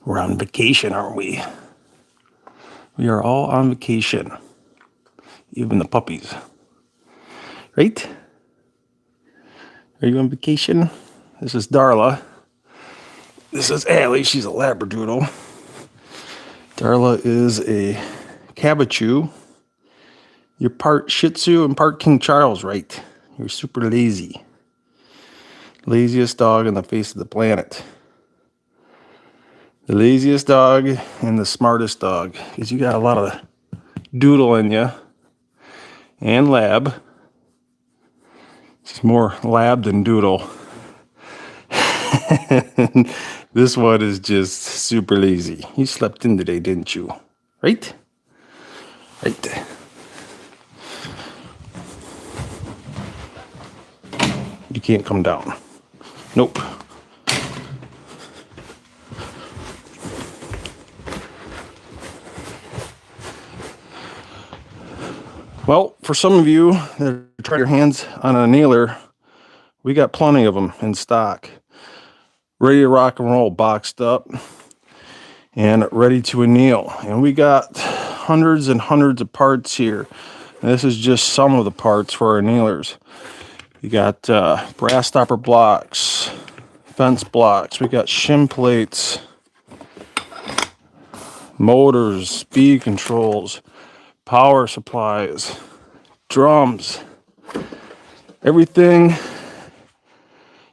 We're on vacation, aren't we? We are all on vacation. Even the puppies. Right? Are you on vacation? This is Darla. This is Allie. She's a Labradoodle. Darla is a Cavachoo. You're part Shih Tzu and part King Charles, right? You're super lazy. Laziest dog on the face of the planet. The laziest dog and the smartest dog. Because you got a lot of doodle in you. And lab. It's more lab than doodle. This one is just super lazy. You slept in today, didn't you? Right? Right. You can't come down. Nope. Well, for some of you that are trying your hands on a nailer, we got plenty of them in stock. Ready to rock and roll, boxed up, and ready to anneal. And we got hundreds and hundreds of parts here. And this is just some of the parts for our nailers. We got brass stopper blocks, fence blocks. We got shim plates, motors, speed controls, power supplies, drums, everything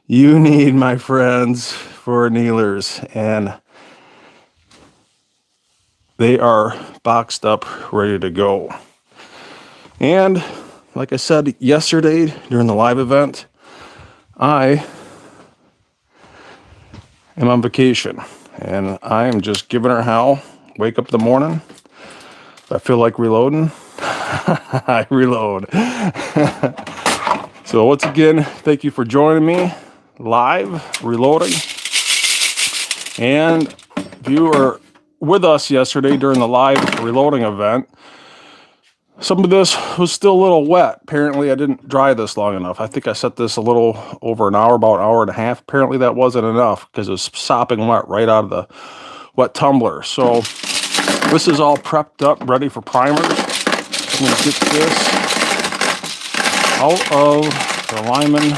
you need, my friends, for nailers. And they are boxed up, ready to go. And like I said yesterday during the live event, I am on vacation. And I am just giving her hell. Wake up in the morning. If I feel like reloading, I reload. So once again, thank you for joining me live, reloading. And if you were with us yesterday during the live reloading event, some of this was still a little wet. Apparently I didn't dry this long enough. I think I set this a little over an hour, about an hour and a half. Apparently that wasn't enough because it was sopping wet right out of the wet tumbler. So this is all prepped up, ready for primers. I'm going to get this out of the Lyman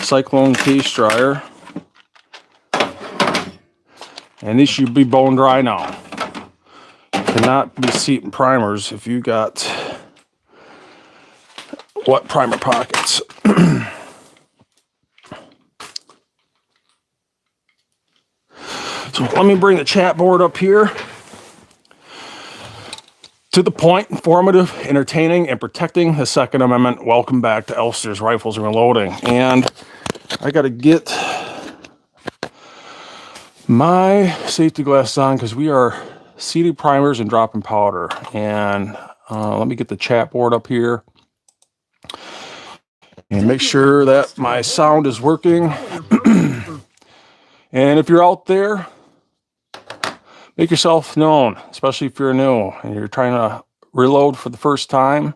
Cyclone case dryer. And these should be bone dry now. Cannot be seating primers if you got wet primer pockets. So let me bring the chat board up here. To the point, informative, entertaining, and protecting the Second Amendment. Welcome back to Elster's Rifles and Reloading. And I got to get my safety glasses on because we are seating primers and dropping powder. And let me get the chat board up here and make sure that my sound is working. And if you're out there, make yourself known, especially if you're new and you're trying to reload for the first time.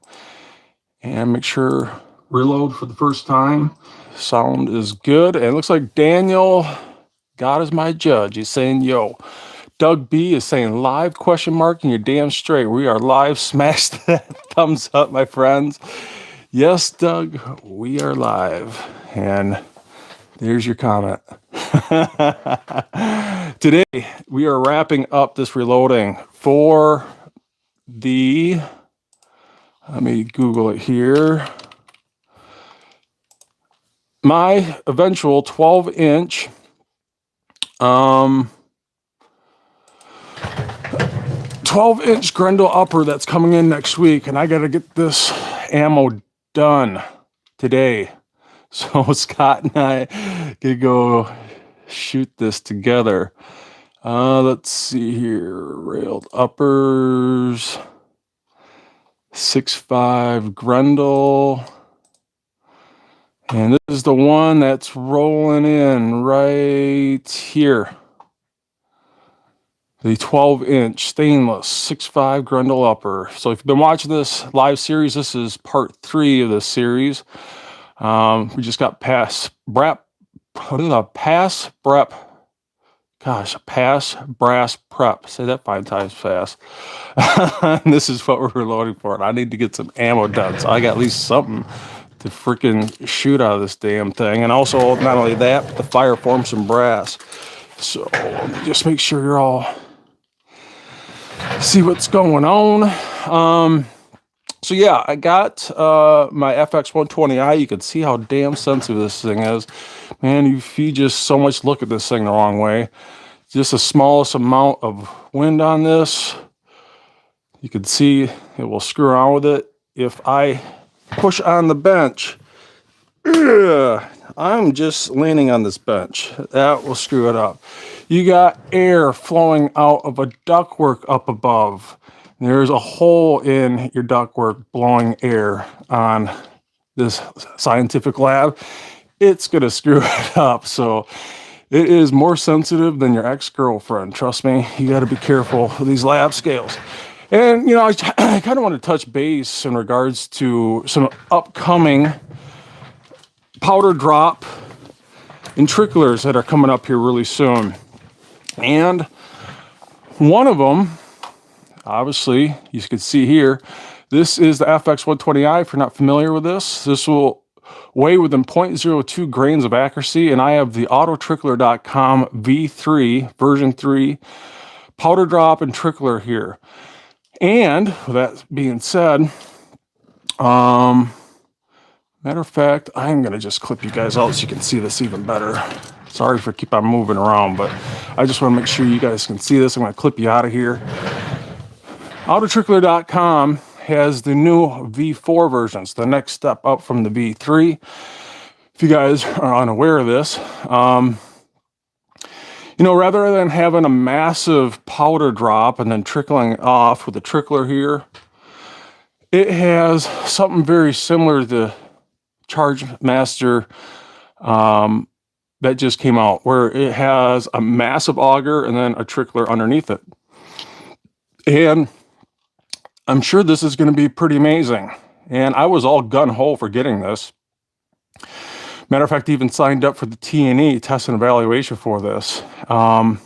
And make sure reload for the first time. Sound is good. And it looks like Daniel, God is my judge. He's saying, yo. Doug B is saying live question mark, and you're damn straight. We are live. Smash that thumbs up, my friends. Yes, Doug, we are live. And there's your comment. Today, we are wrapping up this reloading for the, let me Google it here, my eventual 12-inch 12-inch Grendel upper that's coming in next week, and I got to get this ammo done today. So Scott and I could go shoot this together. Let's see here. Railed uppers. 6.5 Grendel. And this is the one that's rolling in right here. The 12-inch stainless 6.5 Grendel upper. So if you've been watching this live series, this is part 3 of this series. We just got pass prep gosh, pass, brass, prep. Say that 5 times fast. And this is what we're reloading for. And I need to get some ammo done, so I got at least something to freaking shoot out of this damn thing. And also, not only that, but the fire forms some brass. So just make sure you're all see what's going on. So yeah, I got my FX120i. You can see how damn sensitive this thing is. Man, if you just so much look at this thing the wrong way, just the smallest amount of wind on this, you can see it will screw around with it. If I push on the bench, I'm just leaning on this bench. That will screw it up. You got air flowing out of a ductwork up above. There's a hole in your ductwork blowing air on this scientific lab. It's going to screw it up. So it is more sensitive than your ex-girlfriend. Trust me, you got to be careful with these lab scales. And, you know, I kind of want to touch base in regards to some upcoming powder drop and tricklers that are coming up here really soon. And one of them, obviously, you can see here, this is the FX120i. If you're not familiar with this, this will weigh within 0.02 grains of accuracy. And I have the autotrickler.com V3, version 3, powder drop and trickler here. And with that being said, matter of fact, I'm going to just clip you guys out so you can see this even better. Sorry for keep on moving around, but I just want to make sure you guys can see this. I'm going to clip you out of here. Autotrickler.com has the new V4 versions, the next step up from the V3. If you guys are unaware of this, you know, rather than having a massive powder drop and then trickling off with the trickler here, it has something very similar to the Charge Master that just came out, where it has a massive auger and then a trickler underneath it. And I'm sure this is going to be pretty amazing. And I was all gun-ho for getting this. Matter of fact, I even signed up for the T&E, test and evaluation for this. But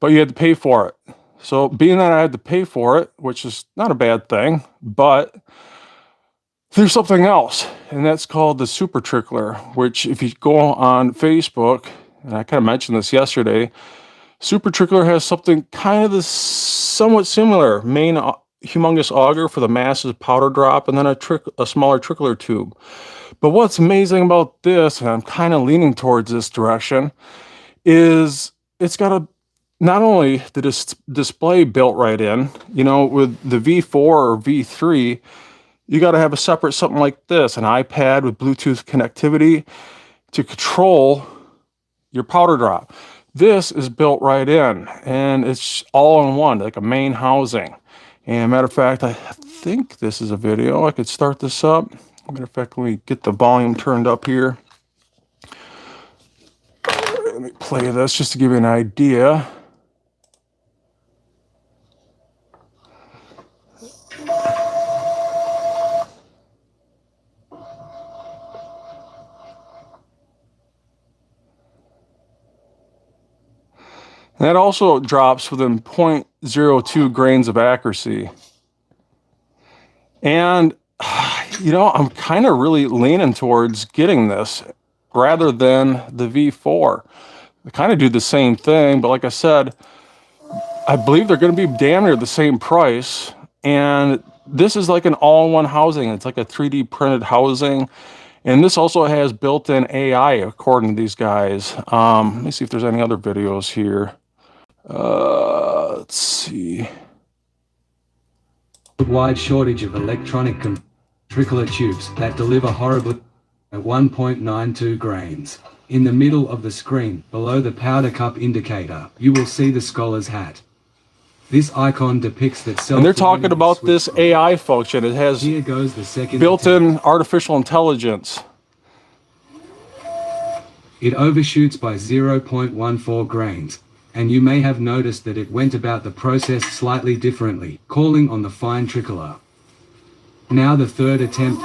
you had to pay for it. So being that I had to pay for it, which is not a bad thing, but there's something else, and that's called the Super Trickler, which if you go on Facebook, and I kind of mentioned this yesterday, Super Trickler has something kind of somewhat similar, main humongous auger for the massive powder drop, and then a smaller trickler tube. But what's amazing about this, and I'm kind of leaning towards this direction, is it's got not only the display built right in, you know, with the V4 or V3, you got to have a separate something like this, an iPad with Bluetooth connectivity to control your powder drop. This is built right in, and it's all in one, like a main housing. And matter of fact, I think this is a video. I could start this up. Matter of fact, let me get the volume turned up here. Let me play this just to give you an idea. And that also drops within 0.02 grains of accuracy. And, you know, I'm kind of really leaning towards getting this rather than the V4. They kind of do the same thing, but like I said, I believe they're going to be damn near the same price. And this is like an all-in-one housing. It's like a 3D printed housing. And this also has built-in AI, according to these guys. Let me see if there's any other videos here. Let's see. Wide shortage of electronic trickler tubes that deliver horribly at 1.92 grains. In the middle of the screen, below the powder cup indicator, you will see the scholar's hat. This icon depicts that self. And they're talking about this AI function. It has Here goes the second built-in artificial intelligence. It overshoots by 0.14 grains. And you may have noticed that it went about the process slightly differently, calling on the fine trickler. Now the third attempt.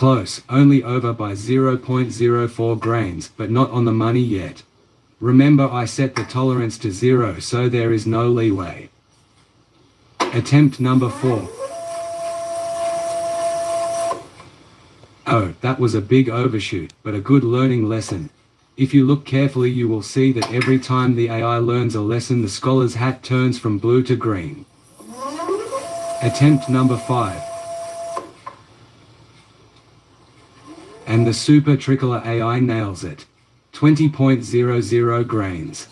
Close, only over by 0.04 grains, but not on the money yet. Remember, I set the tolerance to 0, so there is no leeway. Attempt number 4. Oh, that was a big overshoot, but a good learning lesson. If you look carefully, you will see that every time the AI learns a lesson, the scholar's hat turns from blue to green. Attempt number 5. And the Super Trickler AI nails it. 20.00 grains.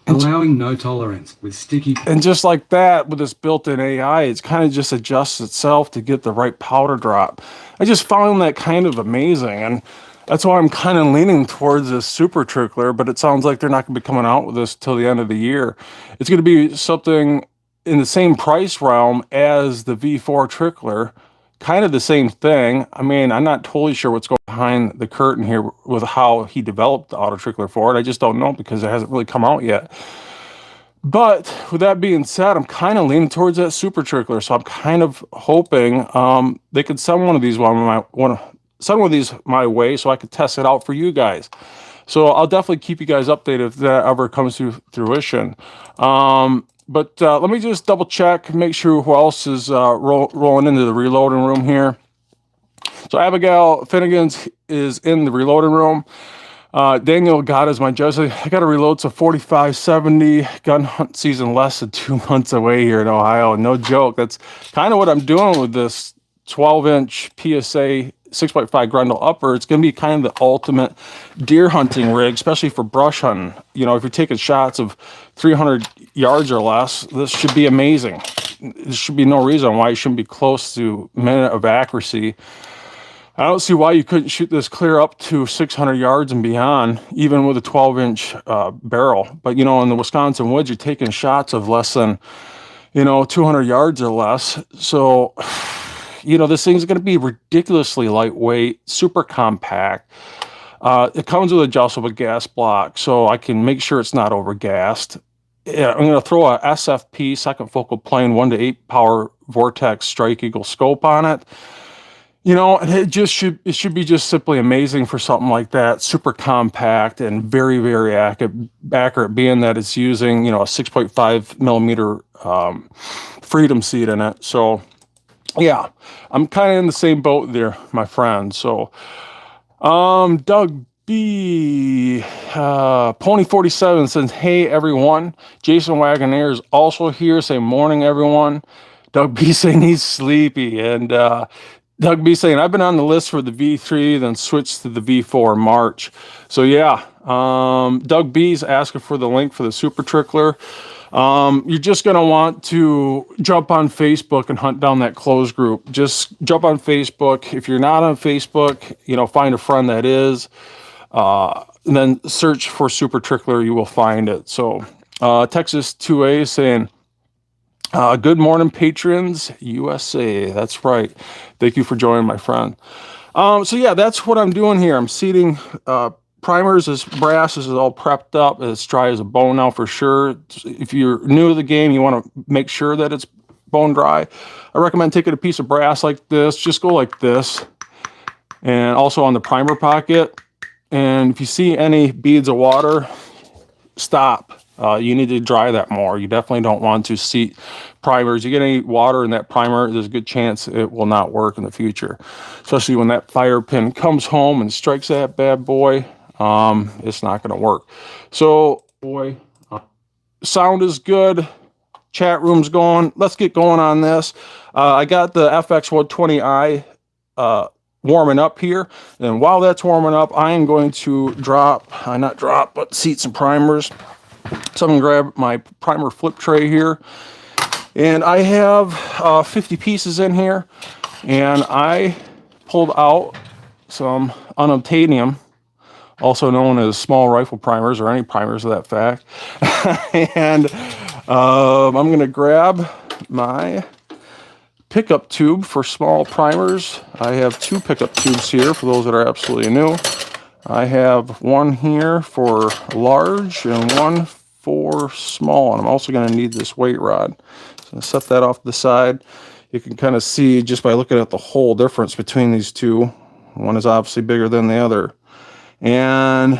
Allowing no tolerance with sticky... And just like that, with this built-in AI, it's kind of just adjusts itself to get the right powder drop. I just found that kind of amazing, and that's why I'm kind of leaning towards this Super Trickler, but it sounds like they're not going to be coming out with this till the end of the year. It's going to be something in the same price realm as the V4 Trickler, kind of the same thing. I mean, I'm not totally sure what's going behind the curtain here with how he developed the auto trickler for it. I just don't know because it hasn't really come out yet. But with that being said, I'm kind of leaning towards that Super Trickler, so I'm kind of hoping they could send one of these my way so I could test it out for you guys. So I'll definitely keep you guys updated if that ever comes to fruition. But let me just double check, make sure who else is rolling into the reloading room here. So Abigail Finnegan's is in the reloading room. Daniel God is my judge. I got to reload to 4570. Gun hunt season less than 2 months away here in Ohio. No joke. That's kind of what I'm doing with this 12-inch PSA 6.5 Grendel upper. It's going to be kind of the ultimate deer hunting rig, especially for brush hunting. You know, if you're taking shots of 300 yards or less, this should be amazing. There should be no reason why you shouldn't be close to a minute of accuracy. I don't see why you couldn't shoot this clear up to 600 yards and beyond, even with a 12-inch barrel. But, you know, in the Wisconsin woods, you're taking shots of less than, 200 yards or less. So, this thing's going to be ridiculously lightweight, super compact. It comes with adjustable gas block, so I can make sure it's not overgassed. Yeah, I'm going to throw a SFP, second focal plane, 1 to 8 power Vortex Strike Eagle scope on it. And it should be just simply amazing for something like that. Super compact and very, very accurate, being that it's using, a 6.5 millimeter Freedom seat in it. So, yeah, I'm kind of in the same boat there, my friend. So, Doug B, Pony 47 says, "Hey everyone, Jason Wagoneer is also here. Say morning, everyone." Doug B saying he's sleepy, and Doug B saying, "I've been on the list for the V3, then switched to the V4 in March." So yeah, Doug B's asking for the link for the Super Trickler. You're just going to want to jump on Facebook and hunt down that closed group. Just jump on Facebook. If you're not on Facebook, find a friend that is, and then search for Super Trickler. You will find it. So Texas 2A saying, "Good morning, patrons, USA." That's right. Thank you for joining, my friend. So yeah, that's what I'm doing here. I'm seating primers. This brass is all prepped up. It's dry as a bone now for sure. If you're new to the game, you want to make sure that it's bone dry. I recommend taking a piece of brass like this. Just go like this. And also on the primer pocket. And if you see any beads of water, stop. You need to dry that more. You definitely don't want to seat primers. You get any water in that primer, there's a good chance it will not work in the future. Especially when that fire pin comes home and strikes that bad boy, it's not going to work. So, sound is good. Chat room's going. Let's get going on this. I got the FX120i warming up here. And while that's warming up, I am going to seat some primers. So I'm going to grab my primer flip tray here. And I have 50 pieces in here. And I pulled out some unobtainium, also known as small rifle primers, or any primers of that fact. And I'm going to grab my pickup tube for small primers. I have 2 pickup tubes here for those that are absolutely new. I have one here for large and one for small, and I'm also going to need this weight rod. So set that off to the side. You can kind of see just by looking at the hole difference between these two. One is obviously bigger than the other. And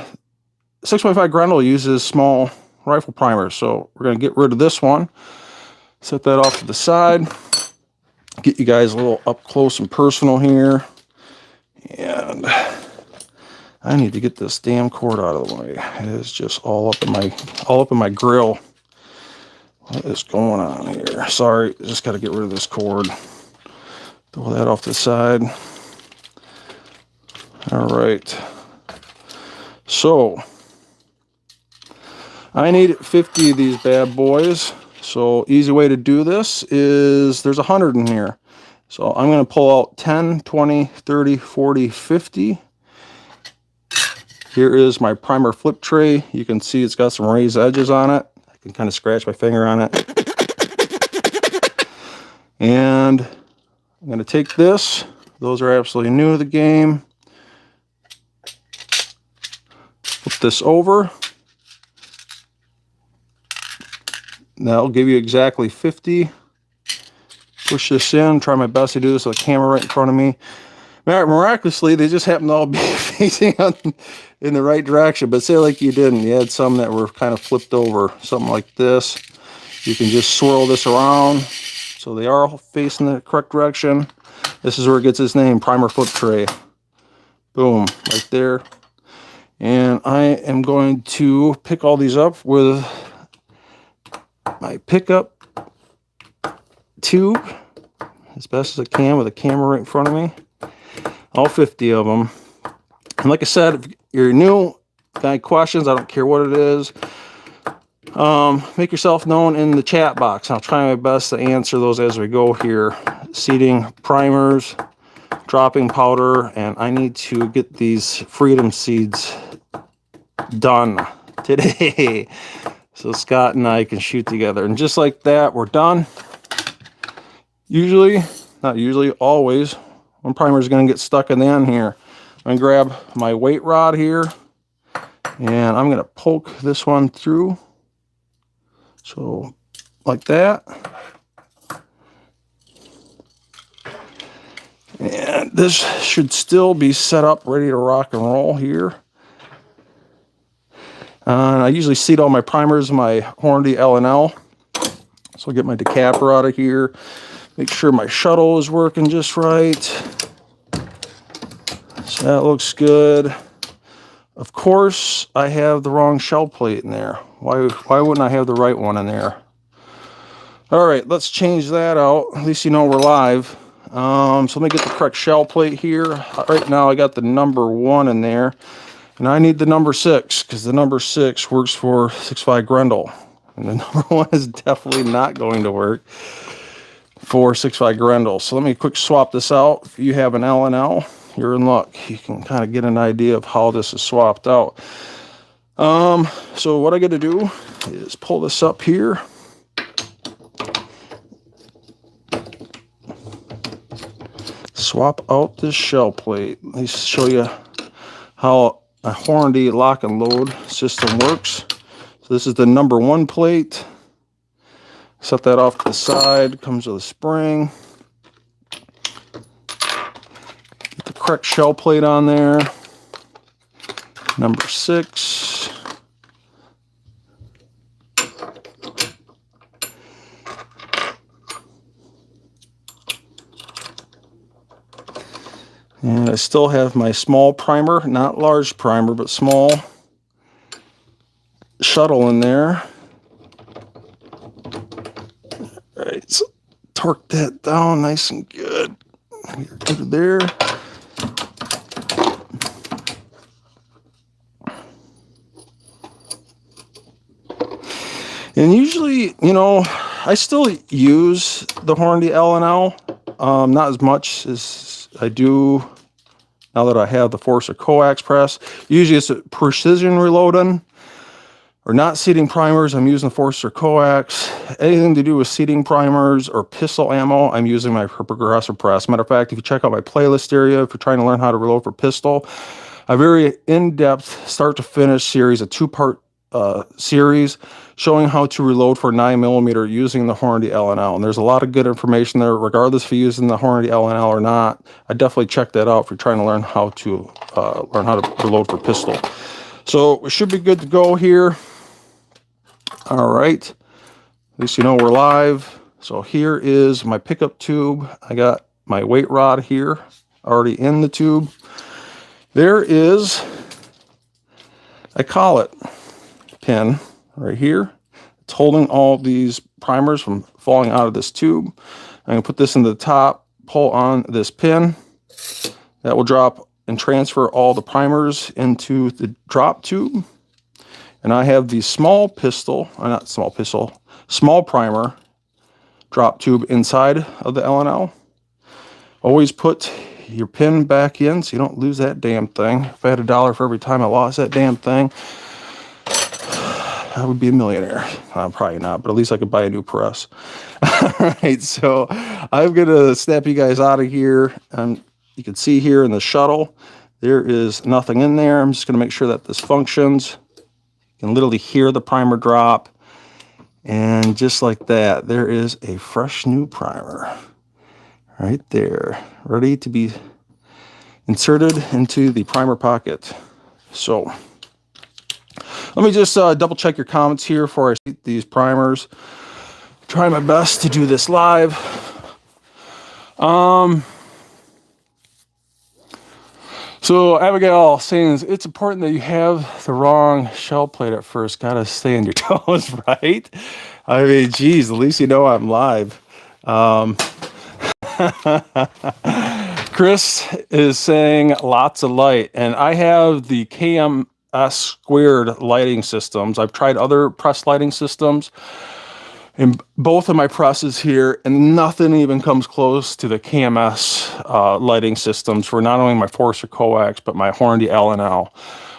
6.5 Grendel uses small rifle primers, so we're going to get rid of this one. Set that off to the side. Get you guys a little up close and personal here. And I need to get this damn cord out of the way. It is just all up in my grill. What is going on here? Sorry, just got to get rid of this cord. Throw that off to the side. All right. So I need 50 of these bad boys. So easy way to do this is there's 100 in here. So I'm going to pull out 10, 20, 30, 40, 50. Here is my primer flip tray. You can see it's got some raised edges on it. I can kind of scratch my finger on it. And I'm going to take this. Those are absolutely new to the game. Flip this over. That'll give you exactly 50. Push this in. Try my best to do this with the camera right in front of me. Miraculously, they just happen to all be facing in the right direction. But say like you didn't. You had some that were kind of flipped over. Something like this. You can just swirl this around. So they are all facing the correct direction. This is where it gets its name, primer flip tray. Boom, right there. And I am going to pick all these up with my pickup tube as best as I can with a camera right in front of me. All 50 of them. And like I said, if you're new, got any questions, I don't care what it is, make yourself known in the chat box. I'll try my best to answer those as we go here. Seeding primers, dropping powder, and I need to get these freedom seeds done today. So Scott and I can shoot together. And just like that, we're done. Usually, not usually, always, one primer is going to get stuck in the end here. I'm going to grab my weight rod here, and I'm going to poke this one through. So, like that. And this should still be set up, ready to rock and roll here. And I usually seed all my primers in my Hornady L&L. So I'll get my decapper out of here. Make sure my shuttle is working just right. So that looks good. Of course, I have the wrong shell plate in there. Why wouldn't I have the right one in there? All right, let's change that out. At least you know we're live. So let me get the correct shell plate here. Right now I got the number 1 in there. And I need the number 6, because the number 6 works for 6.5 Grendel. And the number 1 is definitely not going to work for 6.5 Grendel. So let me quick swap this out. If you have an L&L, you're in luck. You can kind of get an idea of how this is swapped out. So what I got to do is pull this up here. Swap out this shell plate. Let me show you how a Hornady lock and load system works. So this is the number 1 plate. Set that off to the side. Comes with a spring. Get the correct shell plate on there. Number 6. And I still have my small primer, not large primer, but small shuttle in there. All right, so torque that down nice and good. Put it there. And usually, you know, I still use the Hornady L&L, not as much as I do now that I have the Forcer coax press. Usually it's a precision reloading or not seeding primers. I'm using the Forcer coax. Anything to do with seeding primers or pistol ammo, I'm using my progressive press. Matter of fact, if you check out my playlist area, if you're trying to learn how to reload for pistol, a very in-depth start to finish series, a 2-part series showing how to reload for 9mm using the Hornady L&L. And there's a lot of good information there, regardless if you're using the Hornady L&L or not. I definitely check that out if you're trying to learn how to reload for pistol. So we should be good to go here. All right. At least you know we're live. So here is my pickup tube. I got my weight rod here already in the tube. There is, I call it pin right here. It's holding all these primers from falling out of this tube. I'm going to put this in the top, pull on this pin. That will drop and transfer all the primers into the drop tube. And I have the small primer drop tube inside of the L&L. Always put your pin back in so you don't lose that damn thing. If I had $1 for every time I lost that damn thing, I would be a millionaire. Probably not, but at least I could buy a new press. All right, so I'm gonna snap you guys out of here. And you can see here in the shuttle, there is nothing in there. I'm just gonna make sure that this functions. You can literally hear the primer drop. And just like that, there is a fresh new primer right there, ready to be inserted into the primer pocket. So let me just double check your comments here before I see these primers. Try my best to do this live. So Abigail saying it's important that you have the wrong shell plate at first. Gotta stay on your toes, right? I mean, geez, at least you know I'm live. Chris is saying lots of light, and I have the KMS squared lighting systems. I've tried other press lighting systems in both of my presses here, and nothing even comes close to the KMS lighting systems for not only my Forcer coax, but my Hornady L&L.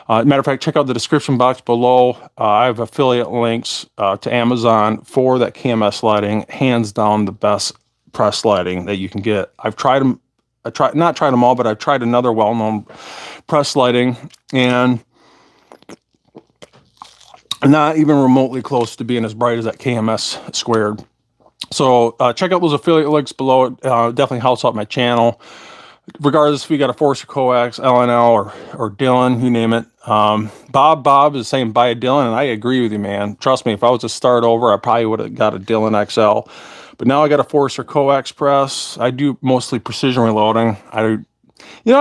Matter of fact, check out the description box below. I have affiliate links to Amazon for that KMS lighting. Hands down the best press lighting that you can get. I've tried them. Not tried them all, but I've tried another well-known press lighting, and not even remotely close to being as bright as that KMS squared. So check out those affiliate links below. It definitely helps out my channel. Regardless if you got a Forcer coax, L&L, or Dylan, you name it. Bob is saying buy a Dylan, and I agree with you, man. Trust me, if I was to start over, I probably would have got a Dylan XL. But now I got a Forcer coax press. I do mostly precision reloading. I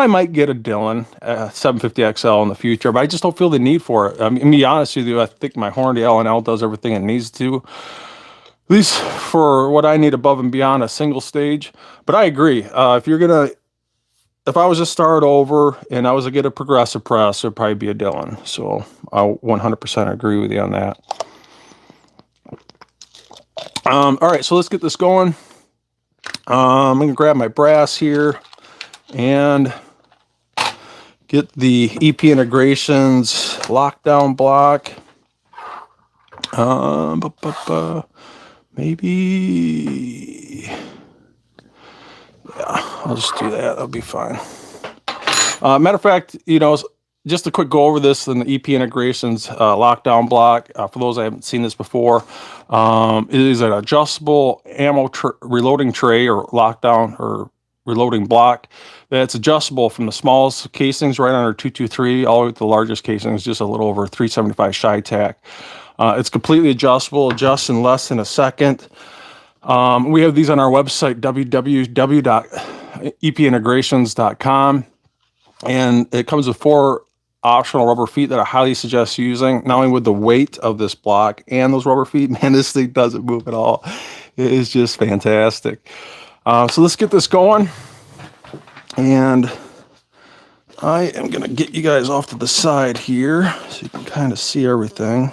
might get a Dylan 750 XL in the future, but I just don't feel the need for it. I mean, to be honest with you, I think my Hornady L&L does everything it needs to, at least for what I need above and beyond a single stage. But I agree. If I was to start over and I was to get a progressive press, it'd probably be a Dylan. So I 100% agree with you on that. All right, so let's get this going. I'm going to grab my brass here and get the EP Integrations lockdown block. Maybe, yeah, I'll just do that. That'll be fine. Matter of fact, just a quick go over this in the EP Integrations lockdown block. For those that haven't seen this before, it is an adjustable ammo reloading tray or lockdown or reloading block that's adjustable from the smallest casings right under 223 all the way to the largest casings, just a little over 375 shy tack. It's completely adjustable, adjusts in less than a second. We have these on our website, www.epintegrations.com, and it comes with 4 optional rubber feet that I highly suggest using, not only with the weight of this block and those rubber feet. Man, this thing doesn't move at all. It is just fantastic. So let's get this going, and I am going to get you guys off to the side here so you can kind of see everything.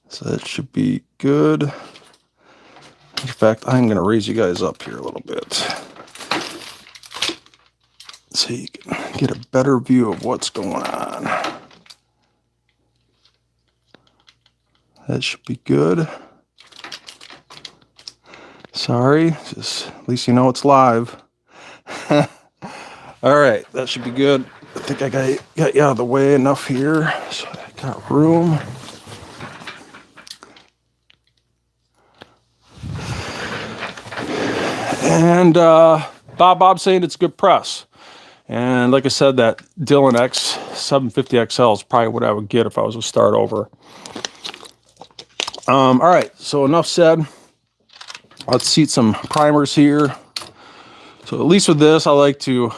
So that should be good. In fact, I'm going to raise you guys up here a little bit so you can get a better view of what's going on. That should be good. Sorry, just at least you know it's live. All right, that should be good. I think I got you out of the way enough here, so I got room. And Bob's saying it's a good press. And like I said, that Dylan X 750 XL is probably what I would get if I was to start over. All right, so enough said. Let's seat some primers here. So at least with this, I like to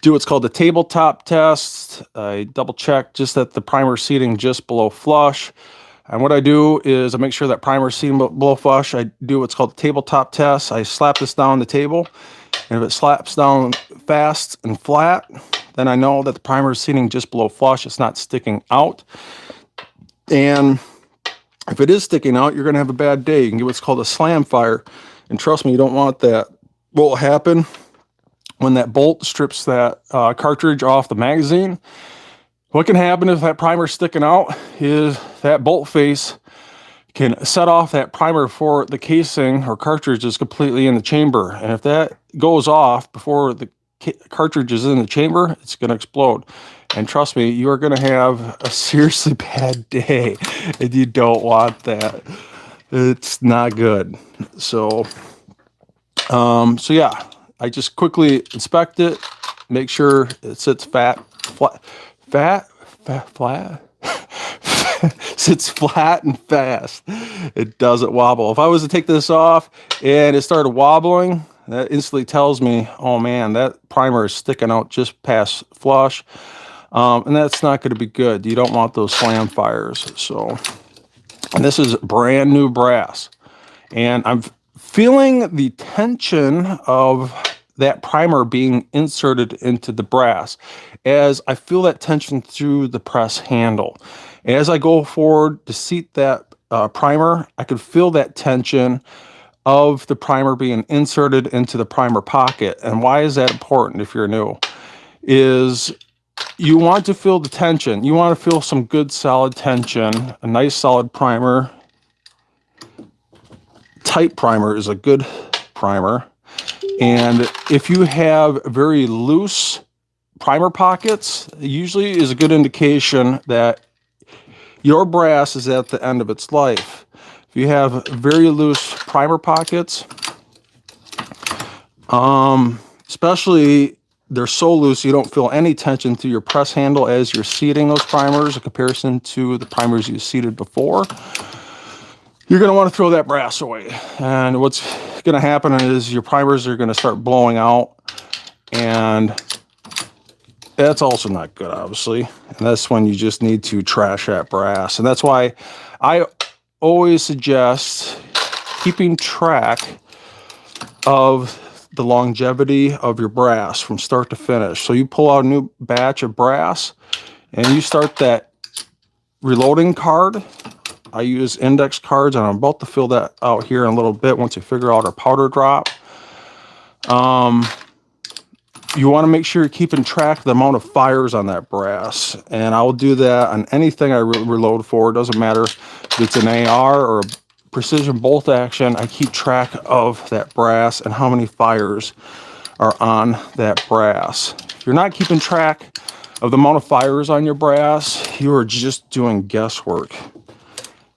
do what's called the tabletop test. I double check just that the primer seating just below flush. And what I do is I make sure that primer seating below flush. I do what's called the tabletop test. I slap this down on the table. And if it slaps down fast and flat, then I know that the primer is seating just below flush. It's not sticking out. And if it is sticking out, you're going to have a bad day. You can get what's called a slam fire. And trust me, you don't want that. What will happen when that bolt strips that cartridge off the magazine? What can happen if that primer's sticking out is that bolt face can set off that primer before the casing or cartridge is completely in the chamber. And if that goes off before the cartridge is in the chamber, it's going to explode. And trust me, you are going to have a seriously bad day, and you don't want that. It's not good. So yeah, I just quickly inspect it, make sure it sits flat, sits flat and fast. It doesn't wobble. If I was to take this off and it started wobbling, that instantly tells me, oh man, that primer is sticking out just past flush. And that's not going to be good. You don't want those slam fires. So, and this is brand new brass. And I'm feeling the tension of that primer being inserted into the brass as I feel that tension through the press handle. As I go forward to seat that primer, I could feel that tension of the primer being inserted into the primer pocket. And why is that important if you're new? Is you want to feel the tension. You want to feel some good solid tension. A nice solid primer. Tight primer is a good primer. And if you have very loose primer pockets, usually is a good indication that your brass is at the end of its life. If you have very loose primer pockets, especially they're so loose you don't feel any tension through your press handle as you're seating those primers in comparison to the primers you seated before, you're going to want to throw that brass away. And what's going to happen is your primers are going to start blowing out, and that's also not good, obviously. And that's when you just need to trash that brass. And that's why I always suggest keeping track of the longevity of your brass from start to finish. So you pull out a new batch of brass and you start that reloading card. I use index cards, and I'm about to fill that out here in a little bit once you figure out our powder drop. You want to make sure you're keeping track of the amount of fires on that brass. And I will do that on anything I reload for. It doesn't matter if it's an AR or a precision bolt action. I keep track of that brass and how many fires are on that brass. If you're not keeping track of the amount of fires on your brass, you are just doing guesswork.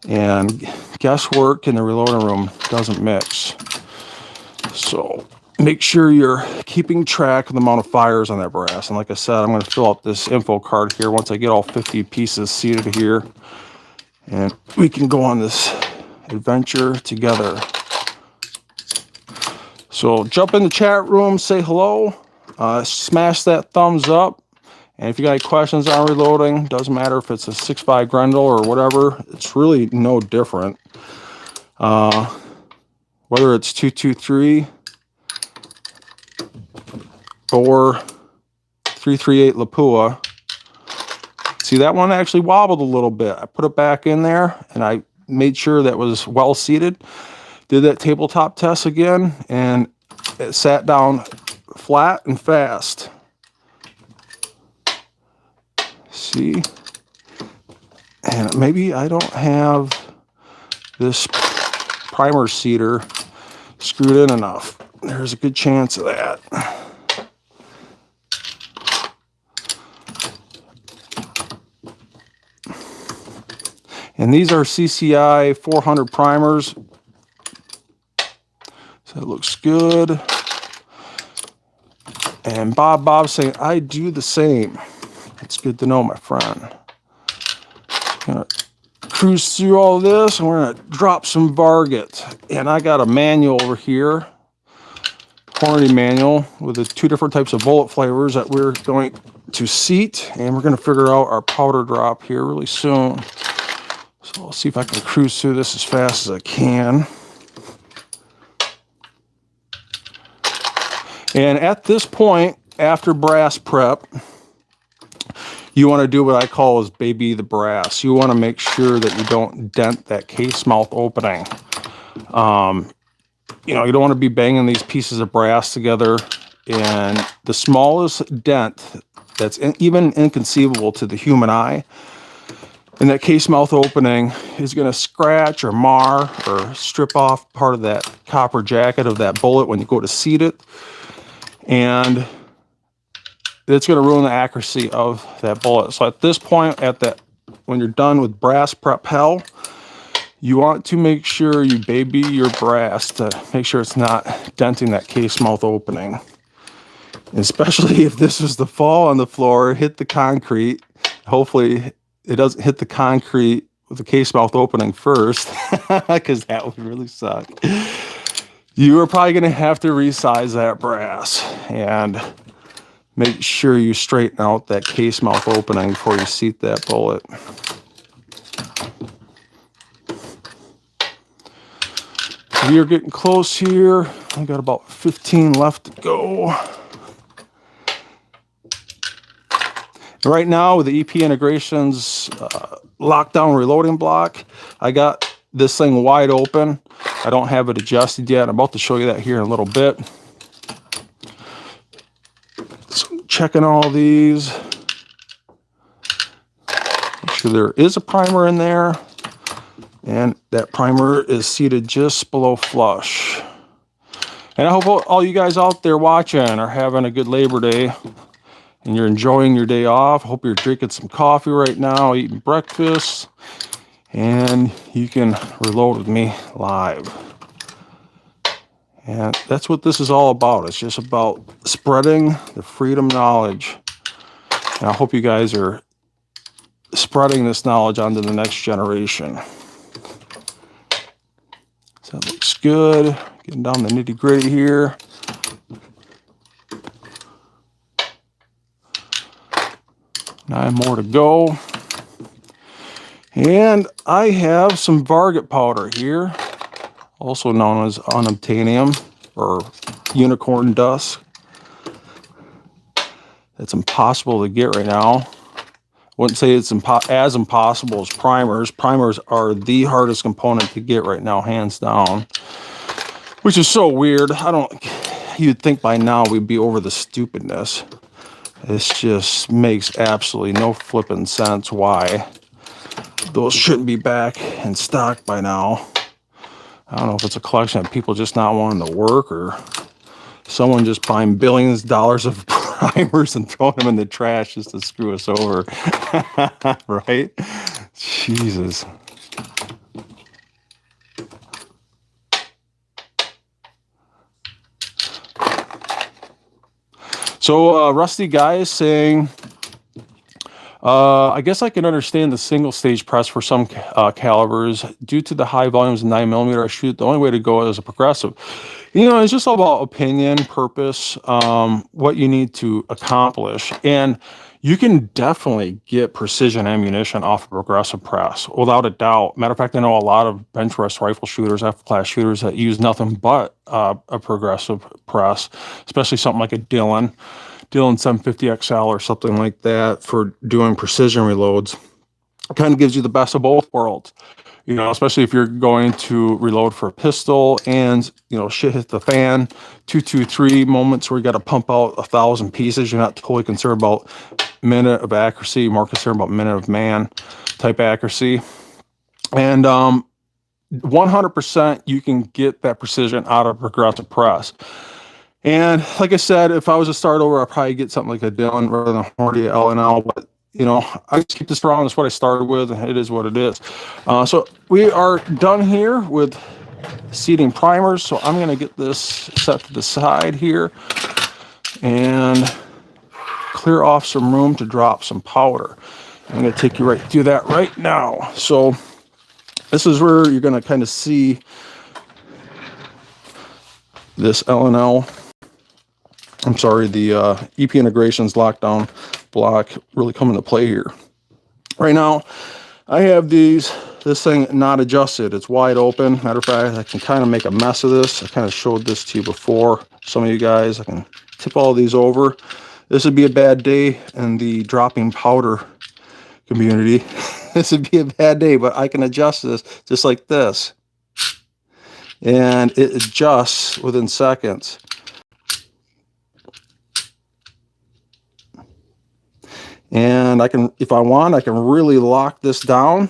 And guesswork in the reloading room doesn't mix. So make sure you're keeping track of the amount of fires on that brass. And like I said, I'm going to fill out this info card here once I get all 50 pieces seated here. And we can go on this adventure together. So jump in the chat room, say hello, smash that thumbs up. And if you got any questions on reloading, doesn't matter if it's a 6.5 Grendel or whatever, it's really no different. Whether it's 223 or 338 Lapua. See, that one actually wobbled a little bit. I put it back in there and I made sure that was well seated. Did that tabletop test again, and it sat down flat and fast. See? And maybe I don't have this primer seater screwed in enough. There's a good chance of that. And these are CCI 400 primers. So that looks good. And Bob's saying, I do the same. It's good to know, my friend. Gonna cruise through all this, and we're gonna drop some varget. And I got a manual over here, quantity manual with the 2 different types of bullet flavors that we're going to seat, and we're gonna figure out our powder drop here really soon. So I'll see if I can cruise through this as fast as I can. And at this point, after brass prep, you want to do what I call is baby the brass. You want to make sure that you don't dent that case mouth opening. You know, you don't want to be banging these pieces of brass together, and the smallest dent that's even inconceivable to the human eye in that case mouth opening is going to scratch or mar or strip off part of that copper jacket of that bullet when you go to seat it. And it's going to ruin the accuracy of that bullet. So at this point, when you're done with brass prep hell, you want to make sure you baby your brass to make sure it's not denting that case mouth opening. Especially if this was to fall on the floor, hit the concrete. Hopefully it doesn't hit the concrete with the case mouth opening first, because that would really suck. You are probably going to have to resize that brass and make sure you straighten out that case mouth opening before you seat that bullet. We are getting close here. I got about 15 left to go. Right now with the EP Integrations lockdown reloading block, I got this thing wide open. I don't have it adjusted yet. I'm about to show you that here in a little bit. So checking all these. Make sure there is a primer in there. And that primer is seated just below flush. And I hope all you guys out there watching are having a good Labor Day. And you're enjoying your day off. Hope you're drinking some coffee right now, eating breakfast. And you can reload with me live. And that's what this is all about. It's just about spreading the freedom knowledge. And I hope you guys are spreading this knowledge onto the next generation. So that looks good. Getting down the nitty gritty here. 9 more to go. And I have some varget powder here, also known as unobtainium or unicorn dust. It's impossible to get right now. Wouldn't say it's as impossible as primers. Primers are the hardest component to get right now, hands down. Which is so weird. You'd think by now we'd be over the stupidness. This just makes absolutely no flipping sense why those shouldn't be back in stock by now. I don't know if it's a collection of people just not wanting to work, or someone just buying billions of dollars of primers and throwing them in the trash just to screw us over. Right? Jesus. So Rusty Guy is saying, I guess I can understand the single stage press for some calibers. Due to the high volumes of 9mm I shoot, the only way to go is a progressive. You know, it's just all about opinion, purpose, what you need to accomplish. And you can definitely get precision ammunition off a progressive press, without a doubt. Matter of fact, I know a lot of bench rest rifle shooters, F-class shooters, that use nothing but a progressive press, especially something like a Dillon 750 XL or something like that for doing precision reloads. It kind of gives you the best of both worlds. You know, especially if you're going to reload for a pistol and, you know, shit hit the fan, 223 moments where you got to pump out 1,000 pieces. You're not totally concerned about minute of accuracy, more concerned about minute of man type accuracy. And 100% you can get that precision out of progressive press. And like I said, if I was to start over, I'd probably get something like a Dillon rather than a Hornady L&L, but you know, I just keep this around. That's what I started with, and it is what it is. So we are done here with seating primers. So I'm going to get this set to the side here and clear off some room to drop some powder. I'm going to take you right through that right now. So this is where you're going to kind of see this L&L, I'm sorry, the EP Integrations lockdown block really come into play here. Right now, I have this thing not adjusted. It's wide open. Matter of fact, I can kind of make a mess of this. I kind of showed this to you before. Some of you guys, I can tip all these over. This would be a bad day in the dropping powder community. This would be a bad day, but I can adjust this just like this. And it adjusts within seconds. And I can, if I want, I can really lock this down.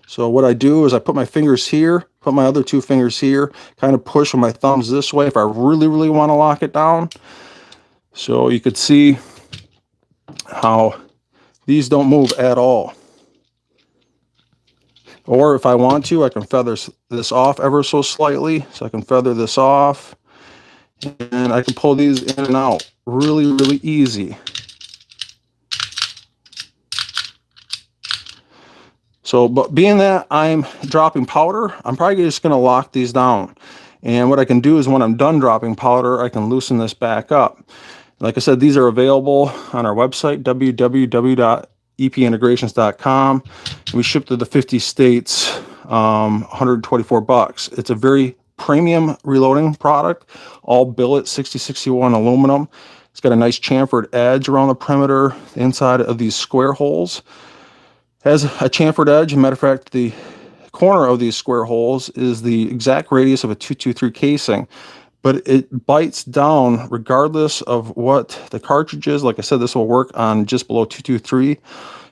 So what I do is I put my fingers here, put my other two fingers here, kind of push with my thumbs this way if I really, really want to lock it down. So you could see how these don't move at all. Or if I want to, I can feather this off ever so slightly. So I can feather this off and I can pull these in and out really, really easy. So, but being that I'm dropping powder, I'm probably just going to lock these down. And what I can do is when I'm done dropping powder, I can loosen this back up. Like I said, these are available on our website, www.epintegrations.com. We ship to the 50 states, $124. It's a very premium reloading product, all billet 6061 aluminum. It's got a nice chamfered edge around the perimeter, the inside of these square holes. Has a chamfered edge. As a matter of fact, the corner of these square holes is the exact radius of a 223 casing, but it bites down regardless of what the cartridge is. Like I said, this will work on just below 223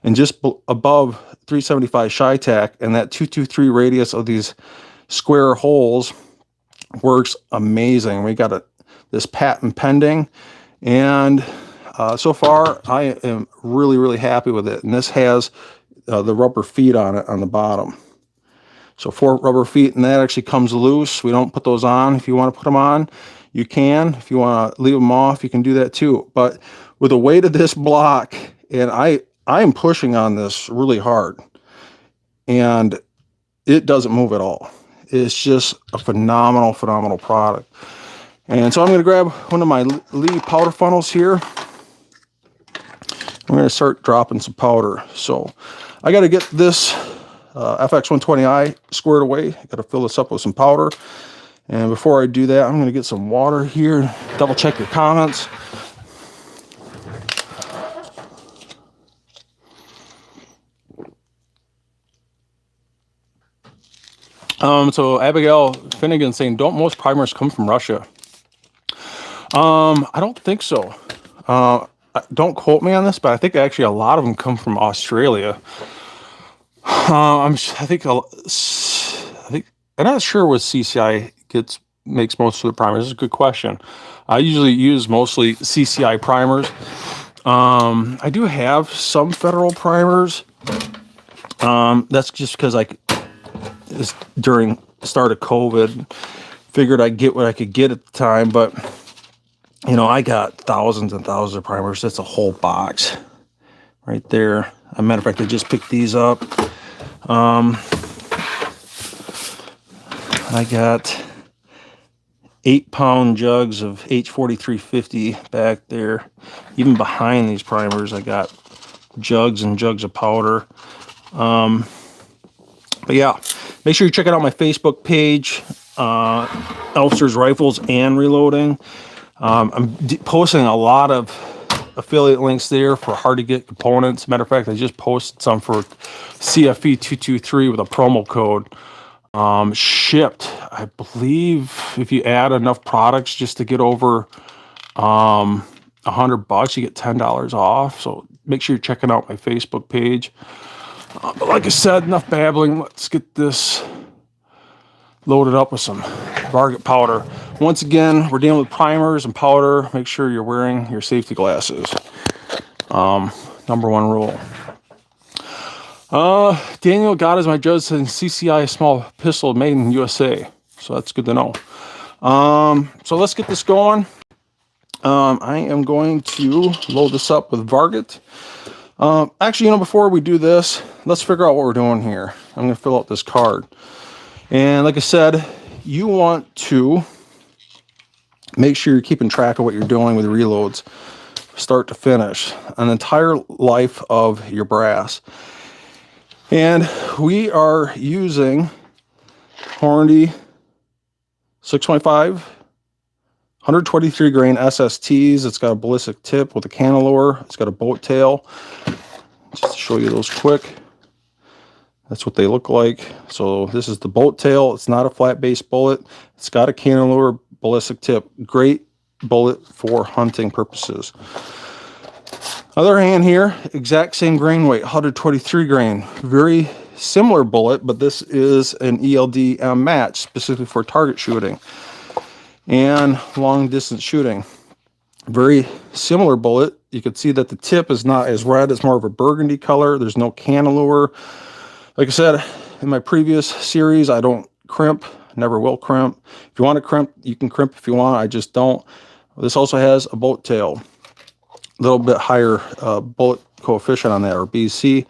and just above 375 Chi-Tac, and that 223 radius of these square holes works amazing. We got this patent pending, and so far I am really, really happy with it. And this has the rubber feet on it on the bottom. So 4 rubber feet, and that actually comes loose. We don't put those on. If you want to put them on, you can. If you want to leave them off, you can do that too. But with the weight of this block, and I am pushing on this really hard, and it doesn't move at all. It's just a phenomenal, phenomenal product. And so I'm going to grab one of my Lee powder funnels here. I'm going to start dropping some powder. So I got to get this FX120i squared away. I got to fill this up with some powder. And before I do that, I'm going to get some water here. Double check your comments. So Abigail Finnegan saying, don't most primers come from Russia? I don't think so. Don't quote me on this, but I think actually a lot of them come from Australia. I'm not sure what CCI makes most of the primers. This is a good question. I usually use mostly CCI primers. I do have some Federal primers. That's just because during the start of COVID, figured I'd get what I could get at the time, but you know, I got thousands and thousands of primers. That's a whole box right there. As a matter of fact, I just picked these up. I got 8-pound jugs of H4350 back there. Even behind these primers, I got jugs and jugs of powder. But yeah, make sure you check out my Facebook page, Elster's Rifles and Reloading. I'm posting a lot of affiliate links there for hard to get components. Matter of fact, I just posted some for CFE 223 with a promo code. Shipped, I believe, if you add enough products just to get over $100, you get $10 off. So make sure you're checking out my Facebook page. But like I said, enough babbling. Let's get this loaded up with some Varga powder. Once again, we're dealing with primers and powder. Make sure you're wearing your safety glasses. Number one rule. Daniel God is my judge, saying CCI small pistol made in USA. So that's good to know. So let's get this going. I am going to load this up with Varget. Actually, before we do this, let's figure out what we're doing here. I'm going to fill out this card. And like I said, you want to make sure you're keeping track of what you're doing with reloads, start to finish, an entire life of your brass. And we are using Hornady 6.5, 123 grain SSTs. It's got a ballistic tip with a cantilever. It's got a boat tail. Just to show you those quick. That's what they look like. So this is the boat tail. It's not a flat base bullet. It's got a cantilever ballistic tip. Great bullet for hunting purposes. Other hand here, exact same grain weight, 123 grain. Very similar bullet, but this is an ELDM match, specifically for target shooting and long distance shooting. Very similar bullet. You can see that the tip is not as red, it's more of a burgundy color. There's no cantilever. Like I said in my previous series, I don't crimp, never will crimp. If you want to crimp, you can crimp if you want. I just don't. This also has a boat tail, a little bit higher bullet coefficient on that, or BC.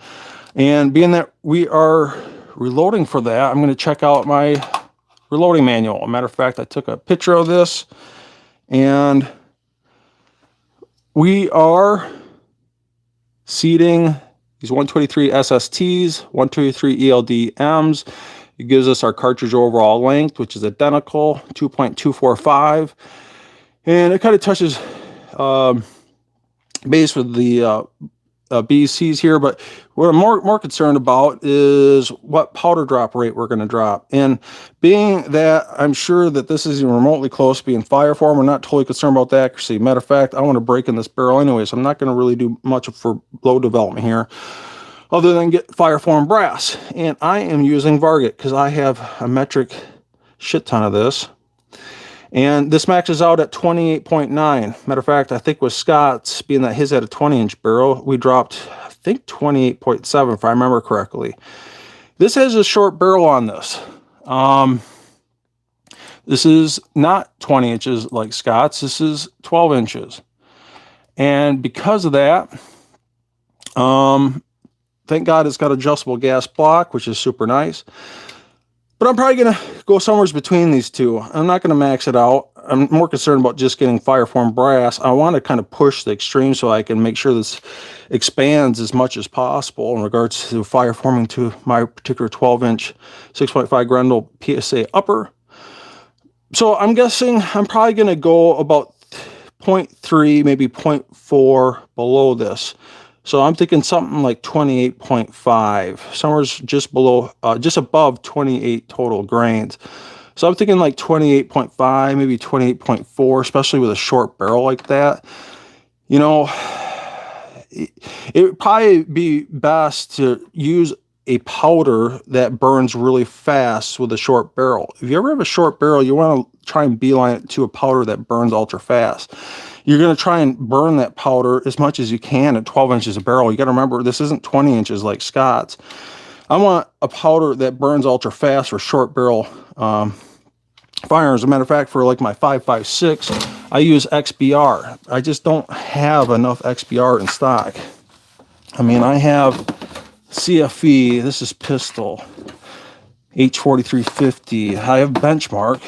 And being that we are reloading for that, I'm going to check out my reloading manual. As a matter of fact, I took a picture of this, and we are seating these 123 SSTs, 123 ELDMs. It gives us our cartridge overall length, which is identical, 2.245. And it kind of touches base with the BCs here, but what I'm more concerned about is what powder drop rate we're going to drop. And being that I'm sure that this isn't remotely close to being fire form, I'm not totally concerned about the accuracy. Matter of fact, I want to break in this barrel anyway, so I'm not going to really do much for load development here other than get fire form brass. And I am using Varget because I have a metric shit ton of this. And this maxes out at 28.9. Matter of fact, I think with Scott's, being that his had a 20-inch barrel, we dropped, I think, 28.7, if I remember correctly. This has a short barrel on this. This is not 20 inches like Scott's. This is 12 inches. And because of that, thank God it's got adjustable gas block, which is super nice. But I'm probably going to go somewhere between these two. I'm not going to max it out. I'm more concerned about just getting fire form brass. I want to kind of push the extreme so I can make sure this expands as much as possible in regards to fire forming to my particular 12-inch 6.5 Grendel PSA upper. So I'm guessing I'm probably going to go about 0.3, maybe 0.4 below this. So I'm thinking something like 28.5, somewhere just below, just above 28 total grains. So I'm thinking like 28.5, maybe 28.4, especially with a short barrel like that. You know, it would probably be best to use a powder that burns really fast with a short barrel. If you ever have a short barrel, you want to try and beeline it to a powder that burns ultra fast. You're going to try and burn that powder as much as you can at 12 inches a barrel. You got to remember, this isn't 20 inches like Scott's. I want a powder that burns ultra fast for short barrel firearms. As a matter of fact, for like my 5.56, I use XBR. I just don't have enough XBR in stock. I mean, I have CFE, this is pistol, H4350. I have Benchmark.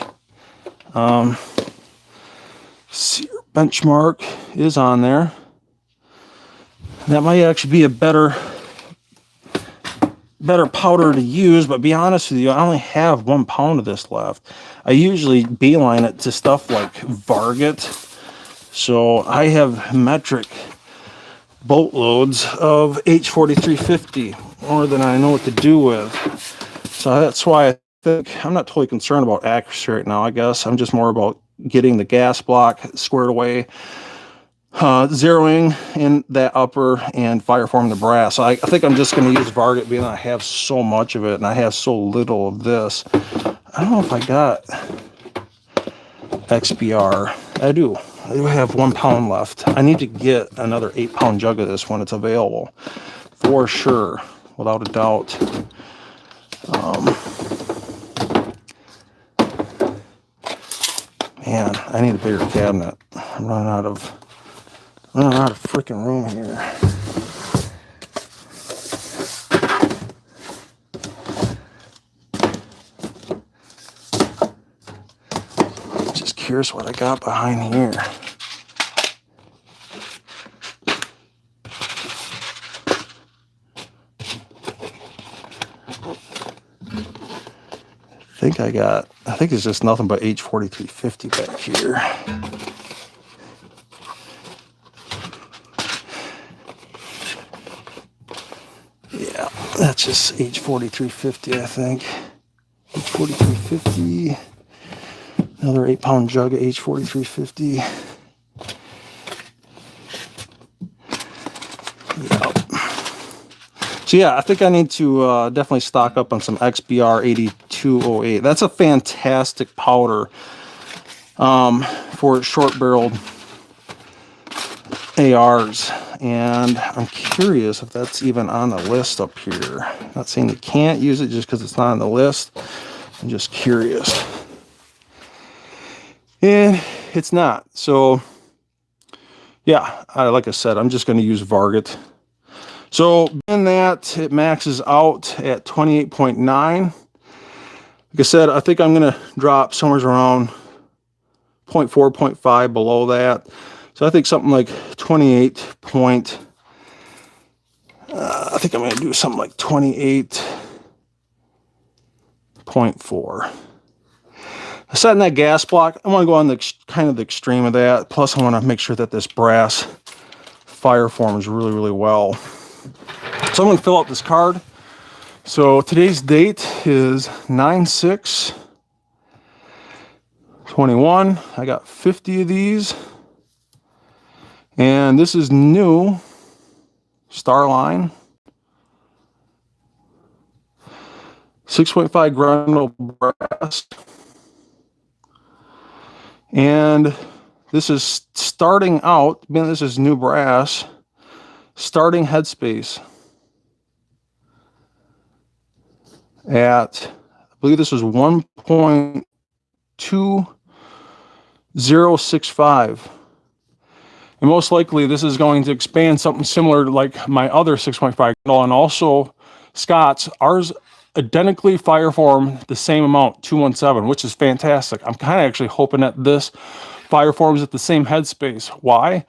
Benchmark is on there. That might actually be a better powder to use, but be honest with you, I only have 1 pound of this left. I usually beeline it to stuff like Varget. So I have metric boatloads of H4350, more than I know what to do with. So that's why I think I'm not totally concerned about accuracy right now. I guess I'm just more about getting the gas block squared away, zeroing in that upper, and fire forming the brass. So I think I'm just going to use Varget, being that I have so much of it and I have so little of this. I don't know if I got XBR. I do have 1 pound left. I need to get another 8-pound jug of this when it's available, for sure, without a doubt. Man, I need a bigger cabinet. I'm running out of freaking room here. Just curious what I got behind here. I think it's just nothing but H4350 back here. Yeah, that's just H4350, I think. H4350. Another 8-pound jug of H4350. Yep. So yeah, I think I need to definitely stock up on some XBR 8208. That's a fantastic powder for short-barreled ARs, and I'm curious if that's even on the list up here. Not saying you can't use it just because it's not on the list. I'm just curious. And it's not. So yeah, like I said, I'm just going to use Varget. So in that, it maxes out at 28.9. Like I said, I think I'm going to drop somewhere around 0.4, 0.5 below that. So I think something like 28 point, I think I'm going to do something like 28.4. Setting that gas block, I want to go on the kind of the extreme of that. Plus, I want to make sure that this brass fire forms really, really well. So I'm going to fill out this card. So today's date is 9/6/21. I got 50 of these. And this is new Starline. 6.5 Grendel brass. And this is starting out, man, this is new brass, starting headspace at, I believe this was 1.2065. And most likely this is going to expand something similar to like my other 6.5 Grendel, and also Scott's. Ours identically fire form the same amount, 217, which is fantastic. I'm kind of actually hoping that this fire forms at the same headspace. Why?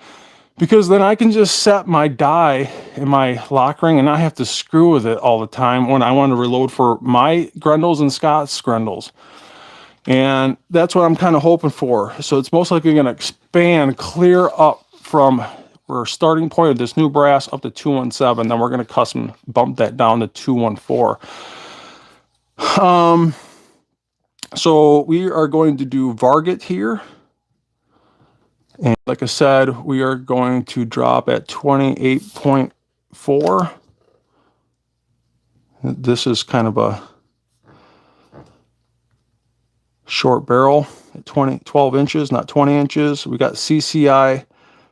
Because then I can just set my die in my lock ring and not have to screw with it all the time when I want to reload for my Grendels and Scott's Grendels. And that's what I'm kind of hoping for. So it's most likely going to expand clear up from our starting point of this new brass up to 217. Then we're going to custom bump that down to 214. So we are going to do Varget here. And like I said, we are going to drop at 28.4. This is kind of a short barrel at 12 inches, not 20 inches. We got CCI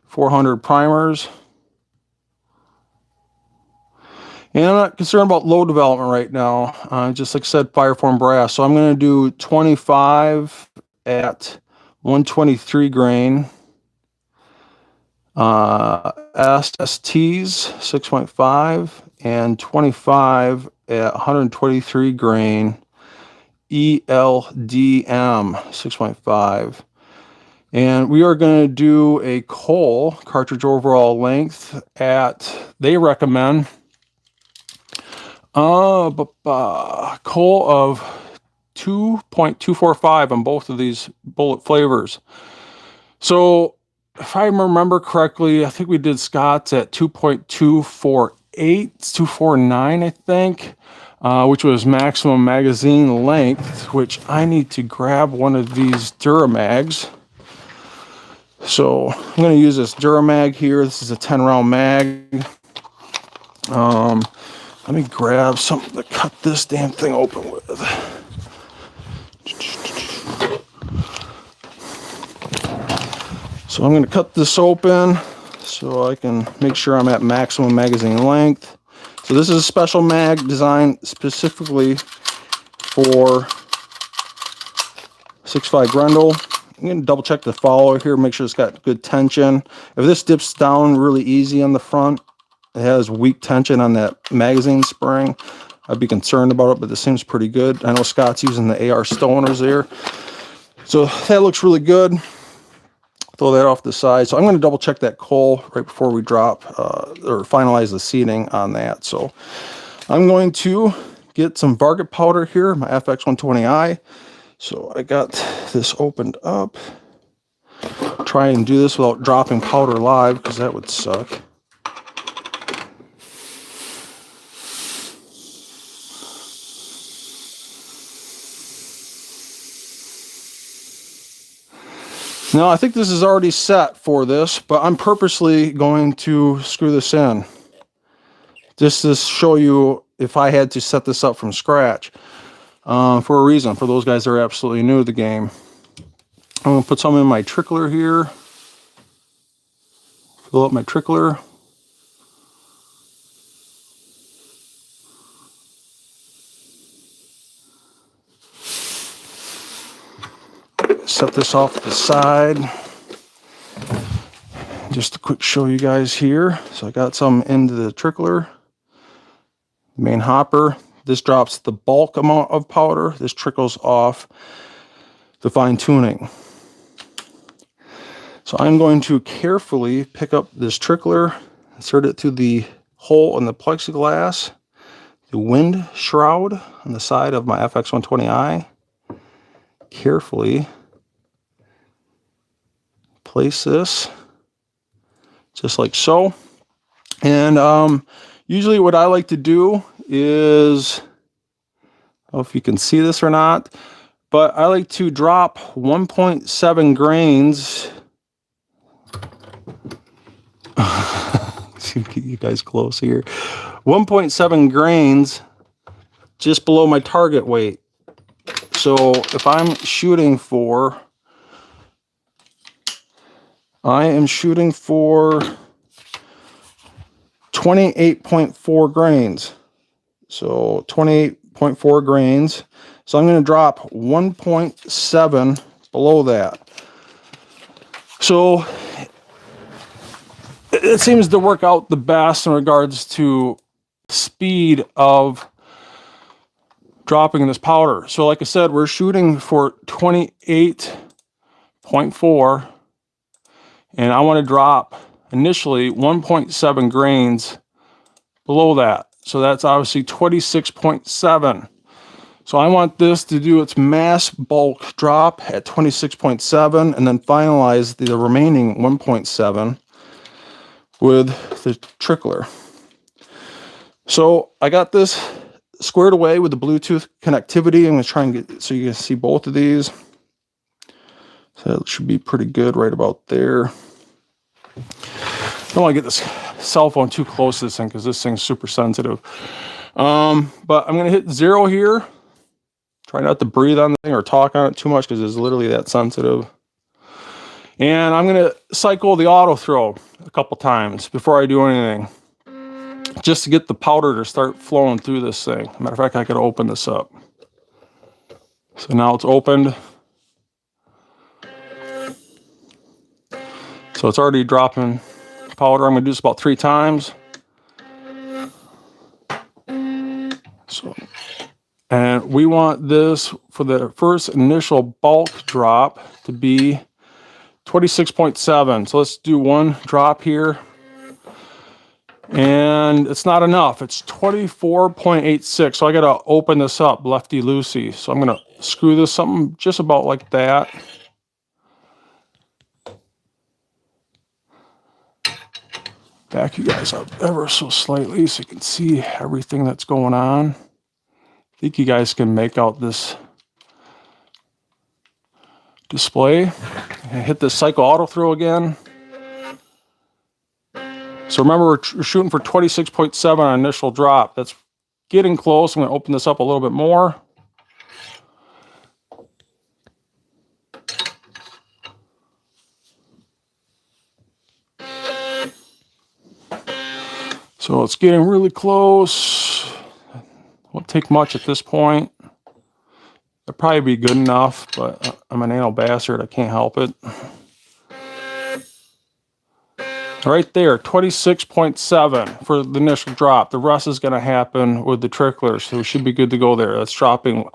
400 primers. And I'm not concerned about load development right now. Just like I said, fireform brass. So I'm going to do 25 at 123 grain. SSTs 6.5 and 25 at 123 grain. ELDM 6.5. And we are going to do a coal, cartridge overall length, at, they recommend, coal of 2.245 on both of these bullet flavors. So if I remember correctly, I think we did Scott's at 2.248, 249, I think, which was maximum magazine length, which I need to grab one of these Duramags. So I'm going to use this Duramag here. This is a 10-round mag. Let me grab something to cut this damn thing open with. So I'm going to cut this open so I can make sure I'm at maximum magazine length. So this is a special mag designed specifically for 6.5 Grendel. I'm going to double check the follower here, make sure it's got good tension. If this dips down really easy on the front, it has weak tension on that magazine spring, I'd be concerned about it, but this seems pretty good. I know Scott's using the AR stoners there. So that looks really good. Throw that off the side. So I'm going to double check that coal right before we drop or finalize the seating on that. So I'm going to get some varget powder here, my FX120i. So I got this opened up. Try and do this without dropping powder live, because that would suck. Now I think this is already set for this, but I'm purposely going to screw this in. Just to show you if I had to set this up from scratch. For a reason, for those guys that are absolutely new to the game. I'm going to put some in my trickler here. Fill up my trickler. Set this off to the side. Just a quick show you guys here. So I got some into the trickler. Main hopper. This drops the bulk amount of powder. This trickles off the fine tuning. So I'm going to carefully pick up this trickler, insert it through the hole in the plexiglass, the wind shroud on the side of my FX120i. Carefully place this just like so. And usually what I like to do is, I don't know if you can see this or not, but I like to drop 1.7 grains. See, get you guys close here. 1.7 grains just below my target weight. So if I'm shooting for, I am shooting for 28.4 grains. So 28.4 grains. So I'm going to drop 1.7 below that. So it seems to work out the best in regards to speed of dropping this powder. So like I said, we're shooting for 28.4, and I want to drop initially 1.7 grains below that. So that's obviously 26.7. So I want this to do its mass bulk drop at 26.7 and then finalize the remaining 1.7 with the trickler. So I got this squared away with the Bluetooth connectivity. I'm going to try and get so you can see both of these. So that should be pretty good right about there. I don't want to get this cell phone too close to this thing because this thing's super sensitive. But I'm going to hit 0 here. Try not to breathe on the thing or talk on it too much because it's literally that sensitive. And I'm going to cycle the auto throw a couple times before I do anything, just to get the powder to start flowing through this thing. Matter of fact, I could open this up. So now it's opened. So it's already dropping powder. I'm going to do this about 3 times. So, and we want this for the first initial bulk drop to be 26.7. So let's do 1 drop here. And it's not enough. It's 24.86. So I got to open this up lefty-loosey. So I'm going to screw this something just about like that. Back you guys up ever so slightly so you can see everything that's going on. I think you guys can make out this display. And hit this cycle auto throw again. So remember, we're shooting for 26.7 on initial drop. That's getting close. I'm going to open this up a little bit more. So it's getting really close. Won't take much at this point. That'd probably be good enough, but I'm an anal bastard. I can't help it. Right there, 26.7 for the initial drop. The rest is going to happen with the trickler, so we should be good to go there. That's dropping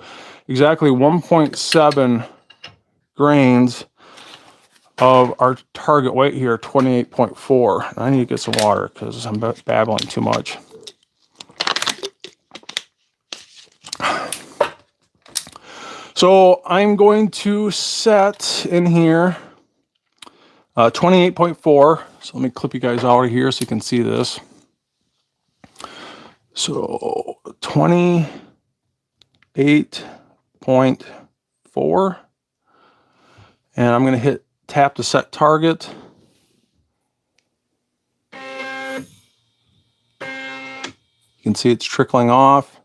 exactly 1.7 grains of our target weight here, 28.4. I need to get some water because I'm babbling too much. So I'm going to set in here 28.4. So let me clip you guys out of here so you can see this. So 28.4. And I'm going to tap to set target. You can see it's trickling off.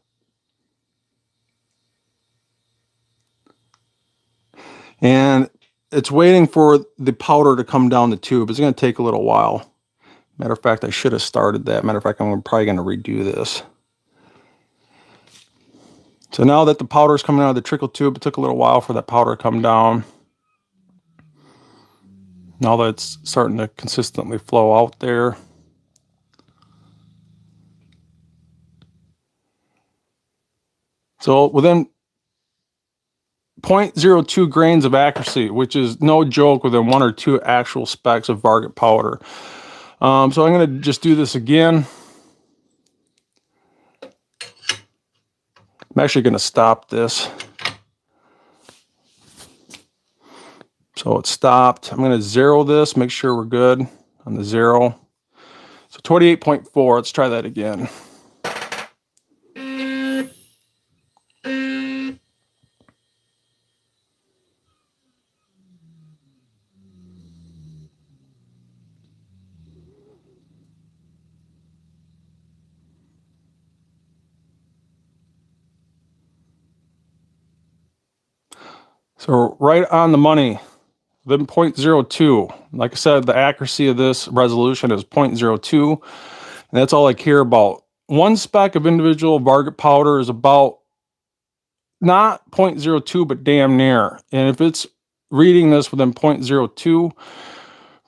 And it's waiting for the powder to come down the tube. It's going to take a little while. Matter of fact, I should have started that. Matter of fact, I'm probably going to redo this. So now that the powder is coming out of the trickle tube, it took a little while for that powder to come down. Now that it's starting to consistently flow out there. So within 0.02 grains of accuracy, which is no joke, within 1 or 2 actual specks of vargot powder. So I'm going to just do this again. I'm actually going to stop this. So it stopped. I'm going to zero this, make sure we're good on the zero. So 28.4, let's try that again. So right on the money, then 0.02. Like I said, the accuracy of this resolution is 0.02, and that's all I care about. 1 speck of individual vargot powder is about not 0.02, but damn near. And if it's reading this within 0.02,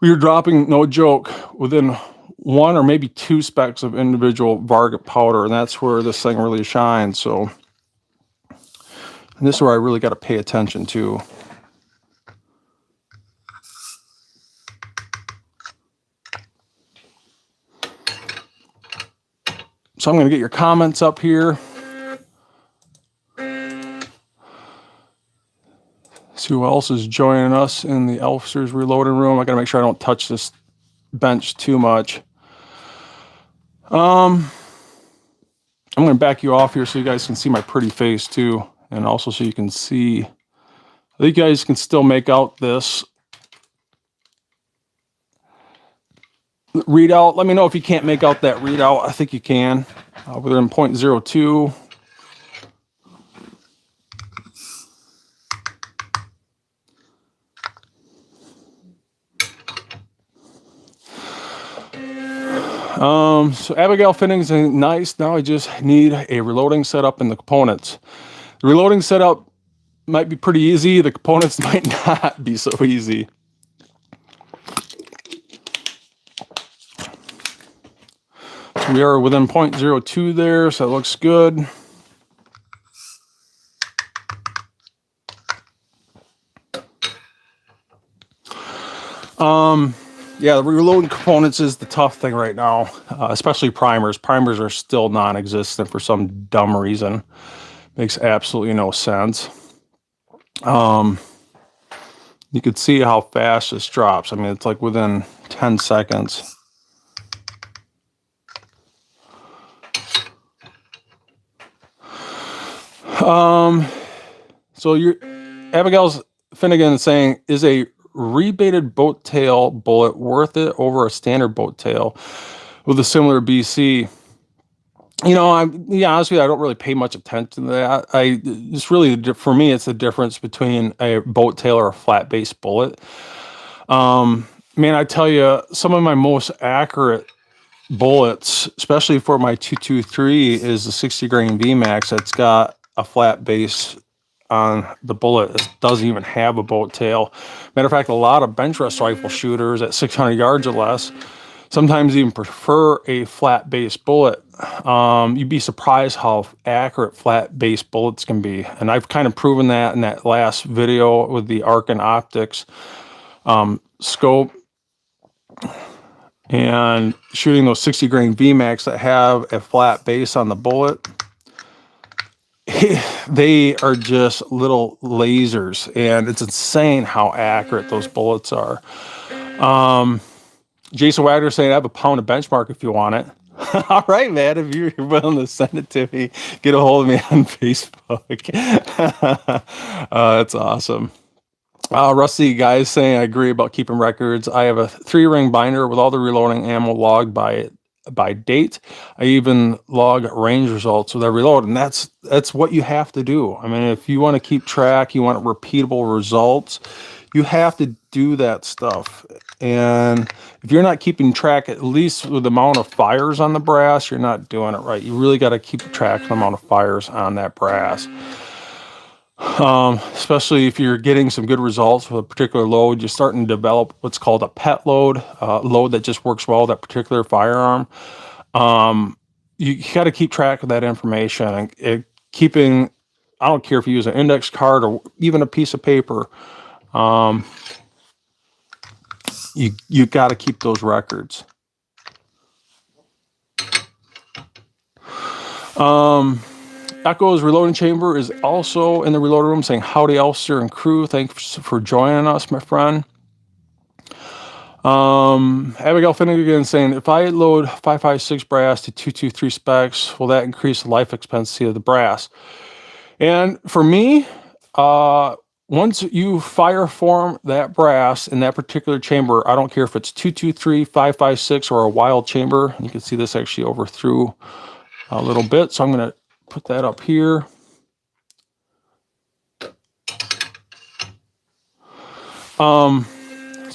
we're dropping, no joke, within 1 or maybe 2 specks of individual vargot powder, and that's where this thing really shines. So, and this is where I really got to pay attention to. So I'm going to get your comments up here. See who else is joining us in the Elfsters reloading room. I got to make sure I don't touch this bench too much. I'm going to back you off here so you guys can see my pretty face too. And also so you can see, I think you guys can still make out this readout. Let me know if you can't make out that readout. I think you can. Within 0.02. So Abigail fittings are nice. Now I just need a reloading setup and the components. The reloading setup might be pretty easy. The components might not be so easy. So we are within 0.02 there, so that looks good. Yeah, the reloading components is the tough thing right now, especially primers. Primers are still non-existent for some dumb reason. Makes absolutely no sense. You can see how fast this drops. I mean, it's like within 10 seconds. So Abigail's Finnegan is saying, is a rebaited boat tail bullet worth it over a standard boat tail with a similar BC? You know, yeah, honestly, I don't really pay much attention to that. It's really, for me, it's the difference between a boat tail or a flat base bullet. Man, I tell you, some of my most accurate bullets, especially for my 223, is the 60 grain VMAX that's got a flat base on the bullet. It doesn't even have a bolt tail. Matter of fact, a lot of bench rest rifle shooters at 600 yards or less sometimes even prefer a flat base bullet. You'd be surprised how accurate flat base bullets can be. And I've kind of proven that in that last video with the Arc Optics scope. And shooting those 60 grain VMAX that have a flat base on the bullet, they are just little lasers, and it's insane how accurate those bullets are. Jason Wagner saying, I have a pound of benchmark if you want it. All right, man, if you're willing to send it to me, get a hold of me on Facebook. That's awesome. Rusty guys saying, I agree about keeping records. I have a 3-ring binder with all the reloading ammo logged by date. I even log range results with every load, and that's what you have to do. I mean, if you want to keep track, you want repeatable results, you have to do that stuff. And if you're not keeping track, at least with the amount of fires on the brass, you're not doing it right. You really got to keep track of the amount of fires on that brass. Especially if you're getting some good results with a particular load, you're starting to develop what's called a pet load, load that just works well with that particular firearm. You got to keep track of that information, and keeping, I don't care if you use an index card or even a piece of paper, you got to keep those records. Echo's reloading chamber is also in the reload room saying, howdy, Elster and crew. Thanks for joining us, my friend. Abigail Finnegan saying, if I load 5.56 brass to 223 specs, will that increase the life expectancy of the brass? And for me, once you fire form that brass in that particular chamber, I don't care if it's 223, 5.56, or a wild chamber. You can see this actually over through a little bit. So I'm going to put that up here. It's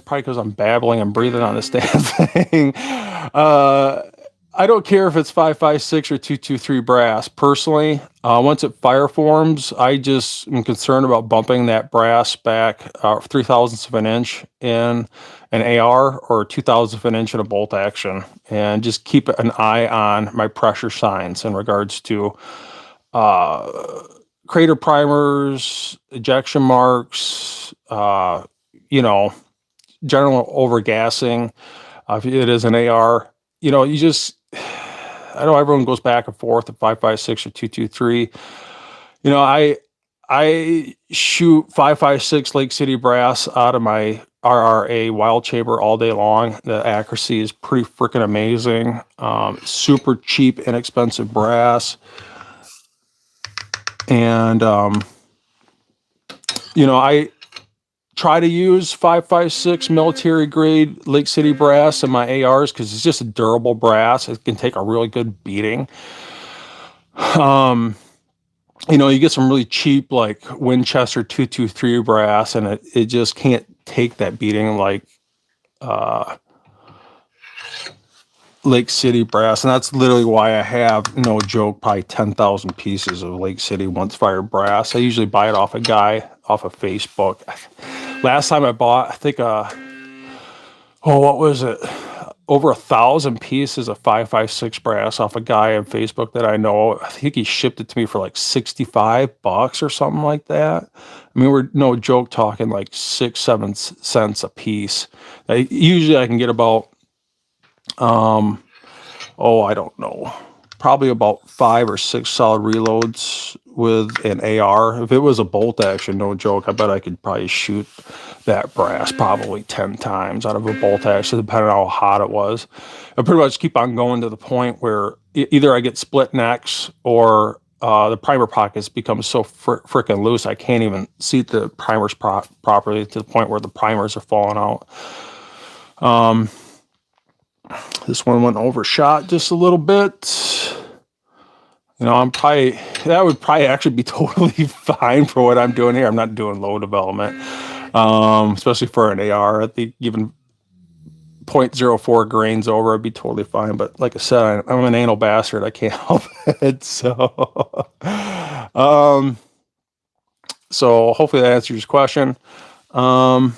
probably because I'm babbling and breathing on this damn thing. I don't care if it's 5.56 or 223 brass. Personally, once it fire forms, I just am concerned about bumping that brass back 3/1000ths of an inch in an AR or 2/1000ths of an inch in a bolt action, and just keep an eye on my pressure signs in regards to crater primers, ejection marks, general overgassing. If it is an AR, you just, I know everyone goes back and forth at 5.56 or 223. I shoot 5.56 Lake City brass out of my RRA wild chamber all day long. The accuracy is pretty freaking amazing. Super cheap, inexpensive brass. And, I try to use 5.56 military grade Lake City brass in my ARs because it's just a durable brass. It can take a really good beating. You get some really cheap like Winchester 223 brass, and it just can't take that beating like Lake City brass. And that's literally why I have, no joke, probably 10,000 pieces of Lake City once fired brass. I usually buy it off a guy off of Facebook. Last time I bought, I think, what was it? Over 1,000 pieces of 5.56 brass off a guy on Facebook that I know. I think he shipped it to me for like $65 or something like that. I mean, we're no joke talking like 6-7 cents a piece. Usually I can get about, I don't know, probably about 5 or 6 solid reloads with an AR. If it was a bolt action, no joke, I bet I could probably shoot that brass probably 10 times out of a bolt action, depending on how hot it was. I pretty much keep on going to the point where either I get split necks or the primer pockets become so freaking loose I can't even seat the primers properly, to the point where the primers are falling out. This one went overshot just a little bit. That would probably actually be totally fine for what I'm doing here. I'm not doing low development, especially for an AR. I think even 0.04 grains over, I'd be totally fine. But like I said, I'm an anal bastard. I can't help it. So, So hopefully that answers your question. All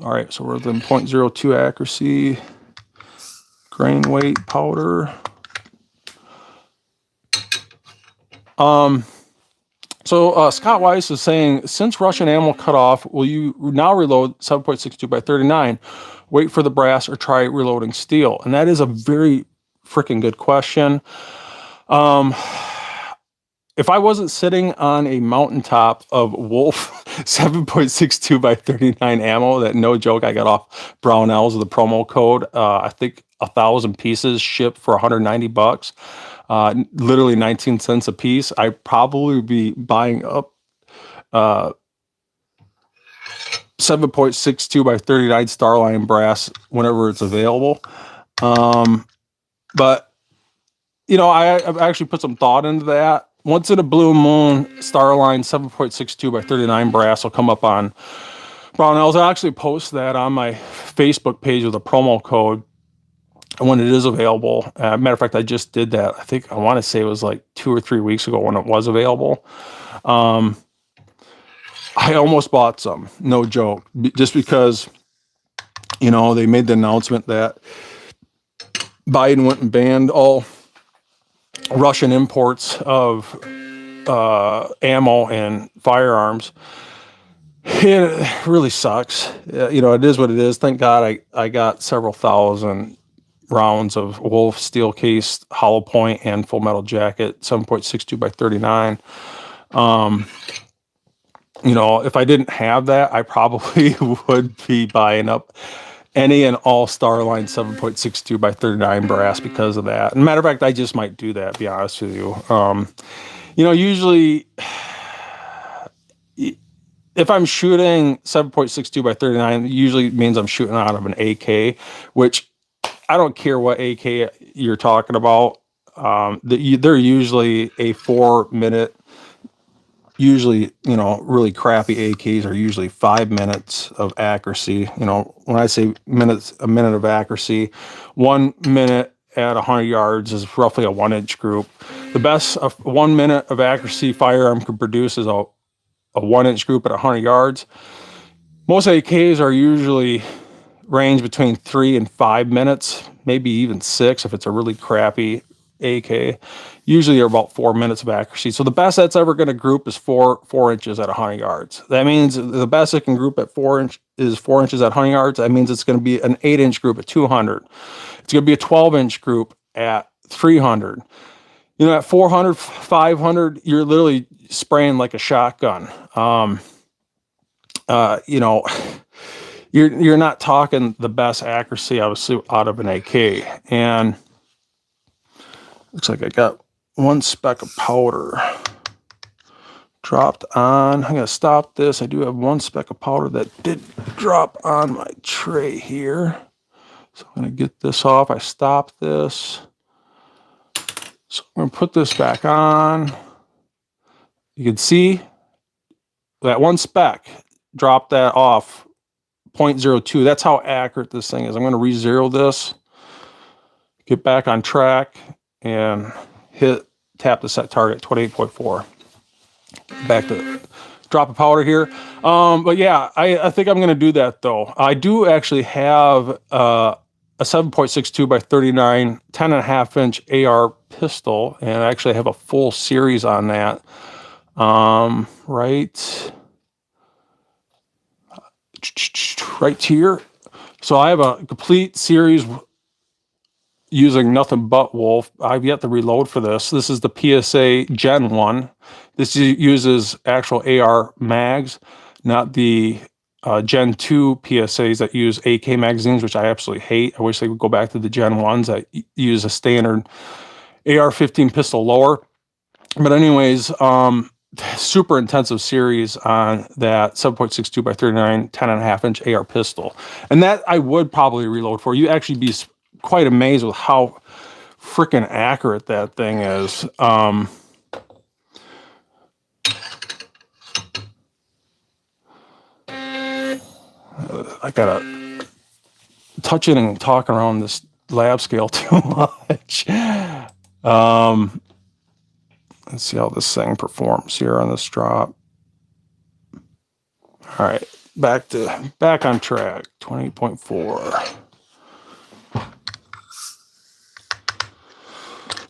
right, so we're within 0.02 accuracy. Grain weight powder. So Scott Weiss is saying, since Russian ammo cutoff, will you now reload 7.62 by 39? Wait for the brass or try reloading steel? And that is a very freaking good question. If I wasn't sitting on a mountaintop of Wolf 7.62 by 39 ammo, that no joke, I got off Brownells with a promo code. I think 1,000 pieces shipped for $190. Literally 19 cents a piece. I'd probably be buying up 7.62 by 39 Starline brass whenever it's available. But you know, I've actually put some thought into that. Once in a blue moon, Starline 7.62 by 39 brass will come up on Brownells. I actually post that on my Facebook page with a promo code when it is available. Matter of fact, I just did that. I think I want to say it was like 2 or 3 weeks ago when it was available. I almost bought some, no joke, just because, you know, they made the announcement that Biden went and banned all Russian imports of ammo and firearms. It really sucks. You know, it is what it is. Thank God I got several thousand rounds of Wolf steel cased hollow point and full metal jacket 7.62 by 39. You know, if I didn't have that, I probably would be buying up any and all Starline 7.62 by 39 brass because of that. And matter of fact, I just might do that, to be honest with you. You know, usually if I'm shooting 7.62 by 39, it usually means I'm shooting out of an AK, which I don't care what AK you're talking about. They're usually a 4-minute. Usually, you know, really crappy AKs are usually 5 minutes of accuracy. You know, when I say minutes, a minute of accuracy, 1 minute at 100 yards is roughly a 1-inch group. The best 1 minute of accuracy firearm can produce is a 1-inch group at 100 yards. Most AKs are usually range between 3 and 5 minutes, maybe even 6 if it's a really crappy AK. Usually are about 4 minutes of accuracy. So the best that's ever going to group is 4 inches at 100 yards. That means the best it can group at 4 inch is 4 inches at 100 yards. That means it's going to be an 8-inch group at 200. It's going to be a 12-inch group at 300. You know, at 400, 500, you're literally spraying like a shotgun. You know, you're not talking the best accuracy out of an AK. And looks like I got 1 speck of powder dropped on. I'm going to stop this. I do have 1 speck of powder that did drop on my tray here. So I'm going to get this off. I stopped this. So I'm going to put this back on. You can see that 1 speck dropped that off 0.02. That's how accurate this thing is. I'm going to re-zero this, get back on track, and tap the set target 28.4. Back to drop of powder here. But yeah, I think I'm going to do that though. I do actually have a 7.62 by 39 10.5-inch AR pistol, and I actually have a full series on that. Right here. So I have a complete series using nothing but Wolf. I've yet to reload for this. This is the PSA Gen 1. This uses actual AR mags, not the Gen 2 PSAs that use AK magazines, which I absolutely hate. I wish they would go back to the Gen 1s that use a standard AR-15 pistol lower. But anyways, super intensive series on that 7.62 by 39 10.5-inch AR pistol. And that I would probably reload for. You actually be quite amazed with how freaking accurate that thing is. I gotta touch it and talk around this lab scale too much. Let's see how this thing performs here on this drop. All right, back on track. 20.4.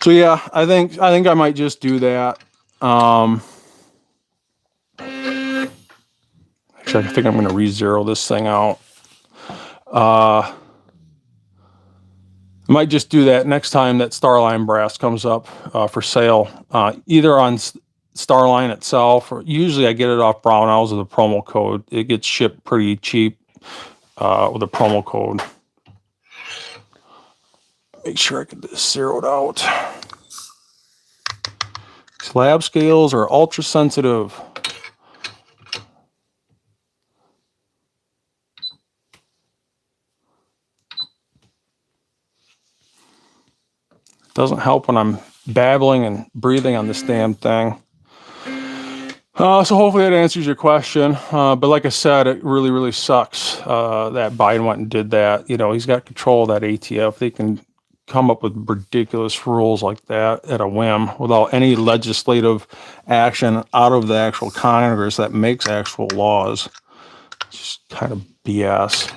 So yeah, I think I might just do that. Actually, I think I'm going to re-zero this thing out. I might just do that next time that Starline brass comes up for sale, either on Starline itself, or usually I get it off Brownells with a promo code. It gets shipped pretty cheap with a promo code. Make sure I get this zeroed out. Slab scales are ultra sensitive. Doesn't help when I'm babbling and breathing on this damn thing. So hopefully that answers your question. But like I said, it really, really sucks that Biden went and did that. You know, he's got control of that ATF. They can come up with ridiculous rules like that at a whim without any legislative action out of the actual Congress that makes actual laws. It's just kind of BS.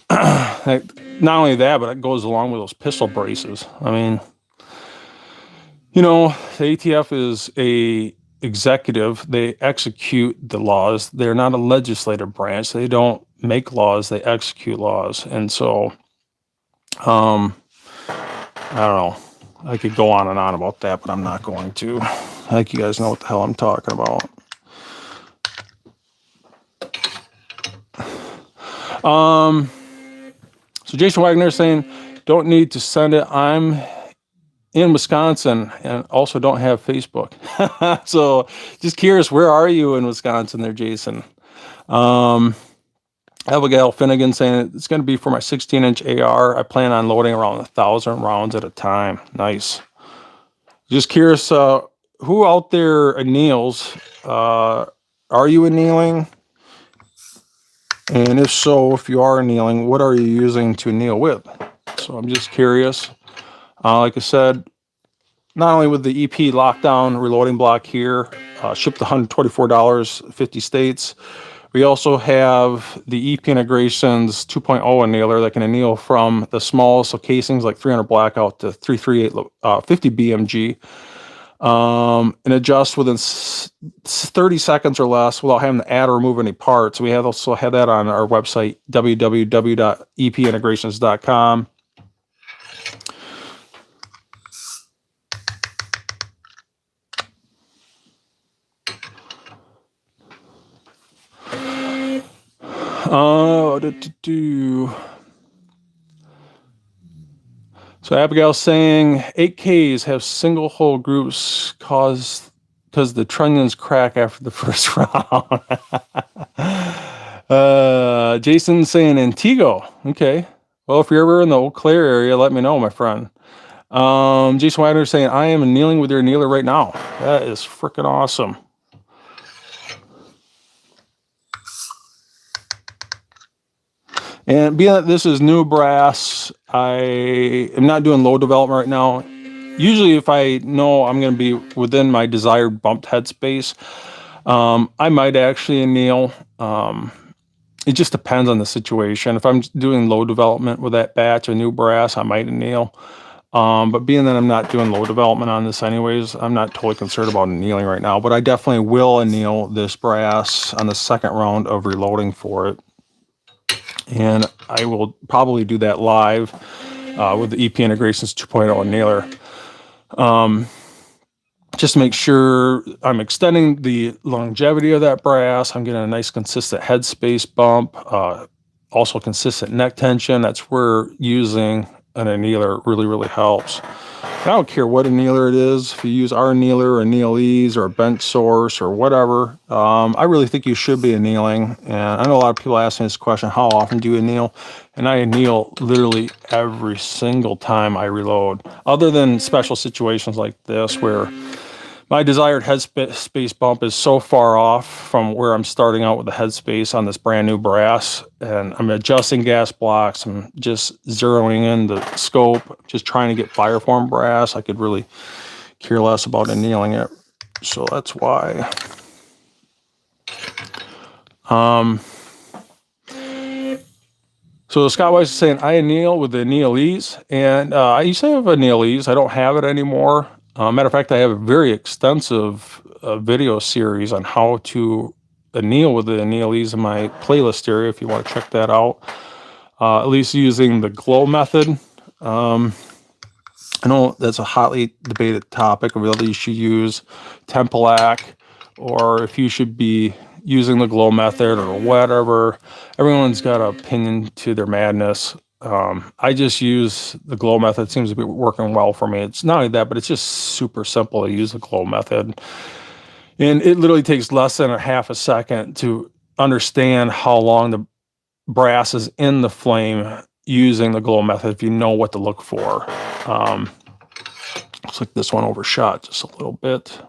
Not only that, but it goes along with those pistol braces. I mean, you know, the ATF is a executive. They execute the laws. They're not a legislative branch. They don't make laws. They execute laws. And so, I don't know. I could go on and on about that, but I'm not going to. I think you guys know what the hell I'm talking about. So Jason Wagner is saying, don't need to send it. I'm in Wisconsin and also don't have Facebook. So just curious, where are you in Wisconsin there, Jason? Abigail Finnegan saying it's going to be for my 16-inch AR. I plan on loading around 1,000 rounds at a time. Nice. Just curious, who out there anneals? Are you annealing? And if so, if you are annealing, what are you using to anneal with? So I'm just curious. Like I said, not only with the EP lockdown reloading block here, shipped $124, 50 states. We also have the EP Integrations 2.0 annealer that can anneal from the smallest of casings like 300 blackout to 338 50 BMG. And adjust within 30 seconds or less without having to add or remove any parts. We also have that on our website, www.epintegrations.com. So Abigail's saying 8Ks have single hole groups because the trunnions crack after the first round. Jason's saying Antigo. Okay. Well, if you're ever in the Eau Claire area, let me know, my friend. Jason Wagner saying, I am annealing with your annealer right now. That is freaking awesome. And being that this is new brass, I am not doing load development right now. Usually if I know I'm going to be within my desired bumped headspace, I might actually anneal. It just depends on the situation. If I'm doing load development with that batch of new brass, I might anneal. But being that I'm not doing load development on this anyways, I'm not totally concerned about annealing right now. But I definitely will anneal this brass on the second round of reloading for it. And I will probably do that live with the EP Integrations 2.0 annealer. Just to make sure I'm extending the longevity of that brass. I'm getting a nice consistent headspace bump, also consistent neck tension. That's where using an annealer really, really helps. I don't care what annealer it is. If you use our annealer or anneal-ease or a bench source or whatever, I really think you should be annealing. And I know a lot of people ask me this question, how often do you anneal? And I anneal literally every single time I reload, other than special situations like this where my desired headspace bump is so far off from where I'm starting out with the headspace on this brand new brass, and I'm adjusting gas blocks. I'm just zeroing in the scope, just trying to get fireform brass. I could really care less about annealing it. So that's why. So Scott Weiss is saying, I anneal with the annealese, and I used to have annealese. I don't have it anymore. Matter of fact, I have a very extensive video series on how to anneal with the annealese in my playlist area, if you want to check that out. At least using the glow method. I know that's a hotly debated topic of whether you should use Tempelac or if you should be using the glow method or whatever. Everyone's got an opinion to their madness. I just use the glow method. It seems to be working well for me. It's not only that, but it's just super simple to use the glow method. And it literally takes less than a half a second to understand how long the brass is in the flame using the glow method if you know what to look for. Looks like this one overshot just a little bit.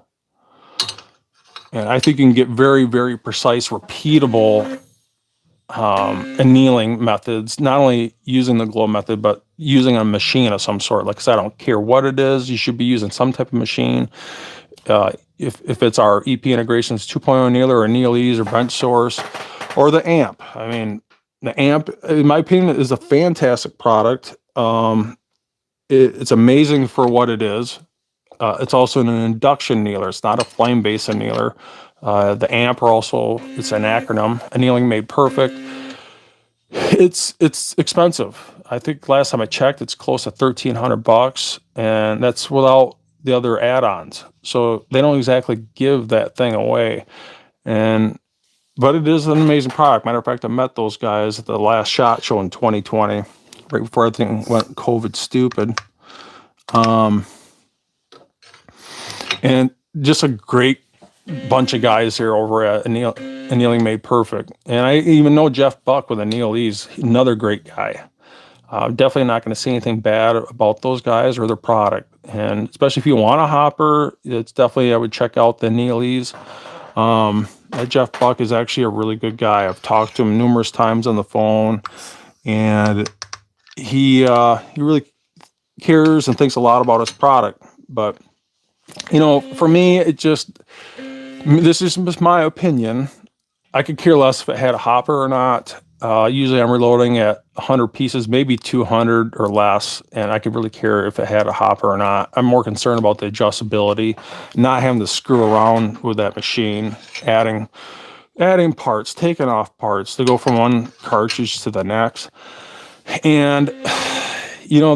And I think you can get very, very precise, repeatable annealing methods, not only using the glow method, but using a machine of some sort. Like I said, I don't care what it is. You should be using some type of machine. If it's our EP Integrations 2.0 annealer or annealese or bench source or the amp. I mean, the amp, in my opinion, is a fantastic product. It's amazing for what it is. It's also an induction annealer. It's not a flame-based annealer. The amp are also, it's an acronym, Annealing Made Perfect. It's expensive. I think last time I checked, it's close to $1,300, and that's without the other add-ons. So they don't exactly give that thing away. But it is an amazing product. Matter of fact, I met those guys at the last SHOT Show in 2020, right before everything went COVID stupid. And just a great bunch of guys here over at Annealing Made Perfect. And I even know Jeff Buck with Annealese, another great guy. Definitely not going to say anything bad about those guys or their product. And especially if you want a hopper, it's definitely, I would check out the Annealese. Jeff Buck is actually a really good guy. I've talked to him numerous times on the phone, and he really cares and thinks a lot about his product. But for me, this is just my opinion. I could care less if it had a hopper or not. Usually I'm reloading at 100 pieces, maybe 200 or less, and I could really care if it had a hopper or not. I'm more concerned about the adjustability, not having to screw around with that machine, adding parts, taking off parts to go from one cartridge to the next. And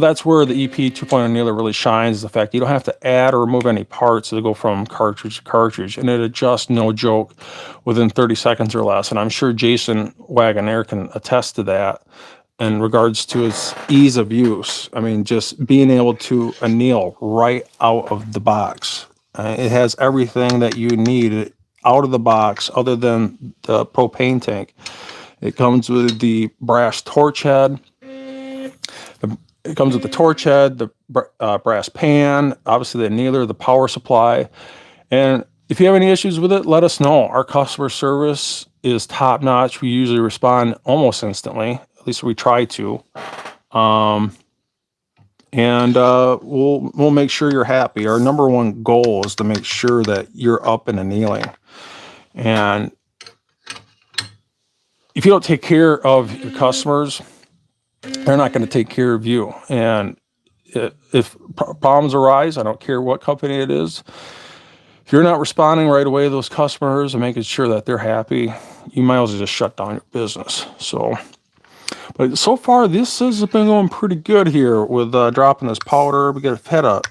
that's where the EP 2.0 annealer really shines, is the fact you don't have to add or remove any parts to go from cartridge to cartridge, and it adjusts, no joke, within 30 seconds or less. And I'm sure Jason Wagoner can attest to that in regards to its ease of use. I mean, just being able to anneal right out of the box. It has everything that you need out of the box other than the propane tank. It comes with the brass torch head. It comes with the torch head, the brass pan, obviously the annealer, the power supply. And if you have any issues with it, let us know. Our customer service is top notch. We usually respond almost instantly. At least we try to. We'll make sure you're happy. Our number one goal is to make sure that you're up and annealing. And if you don't take care of your customers, they're not going to take care of you. And if problems arise, I don't care what company it is, if you're not responding right away to those customers and making sure that they're happy, you might as well just shut down your business. But so far, this has been going pretty good here with dropping this powder. We've had a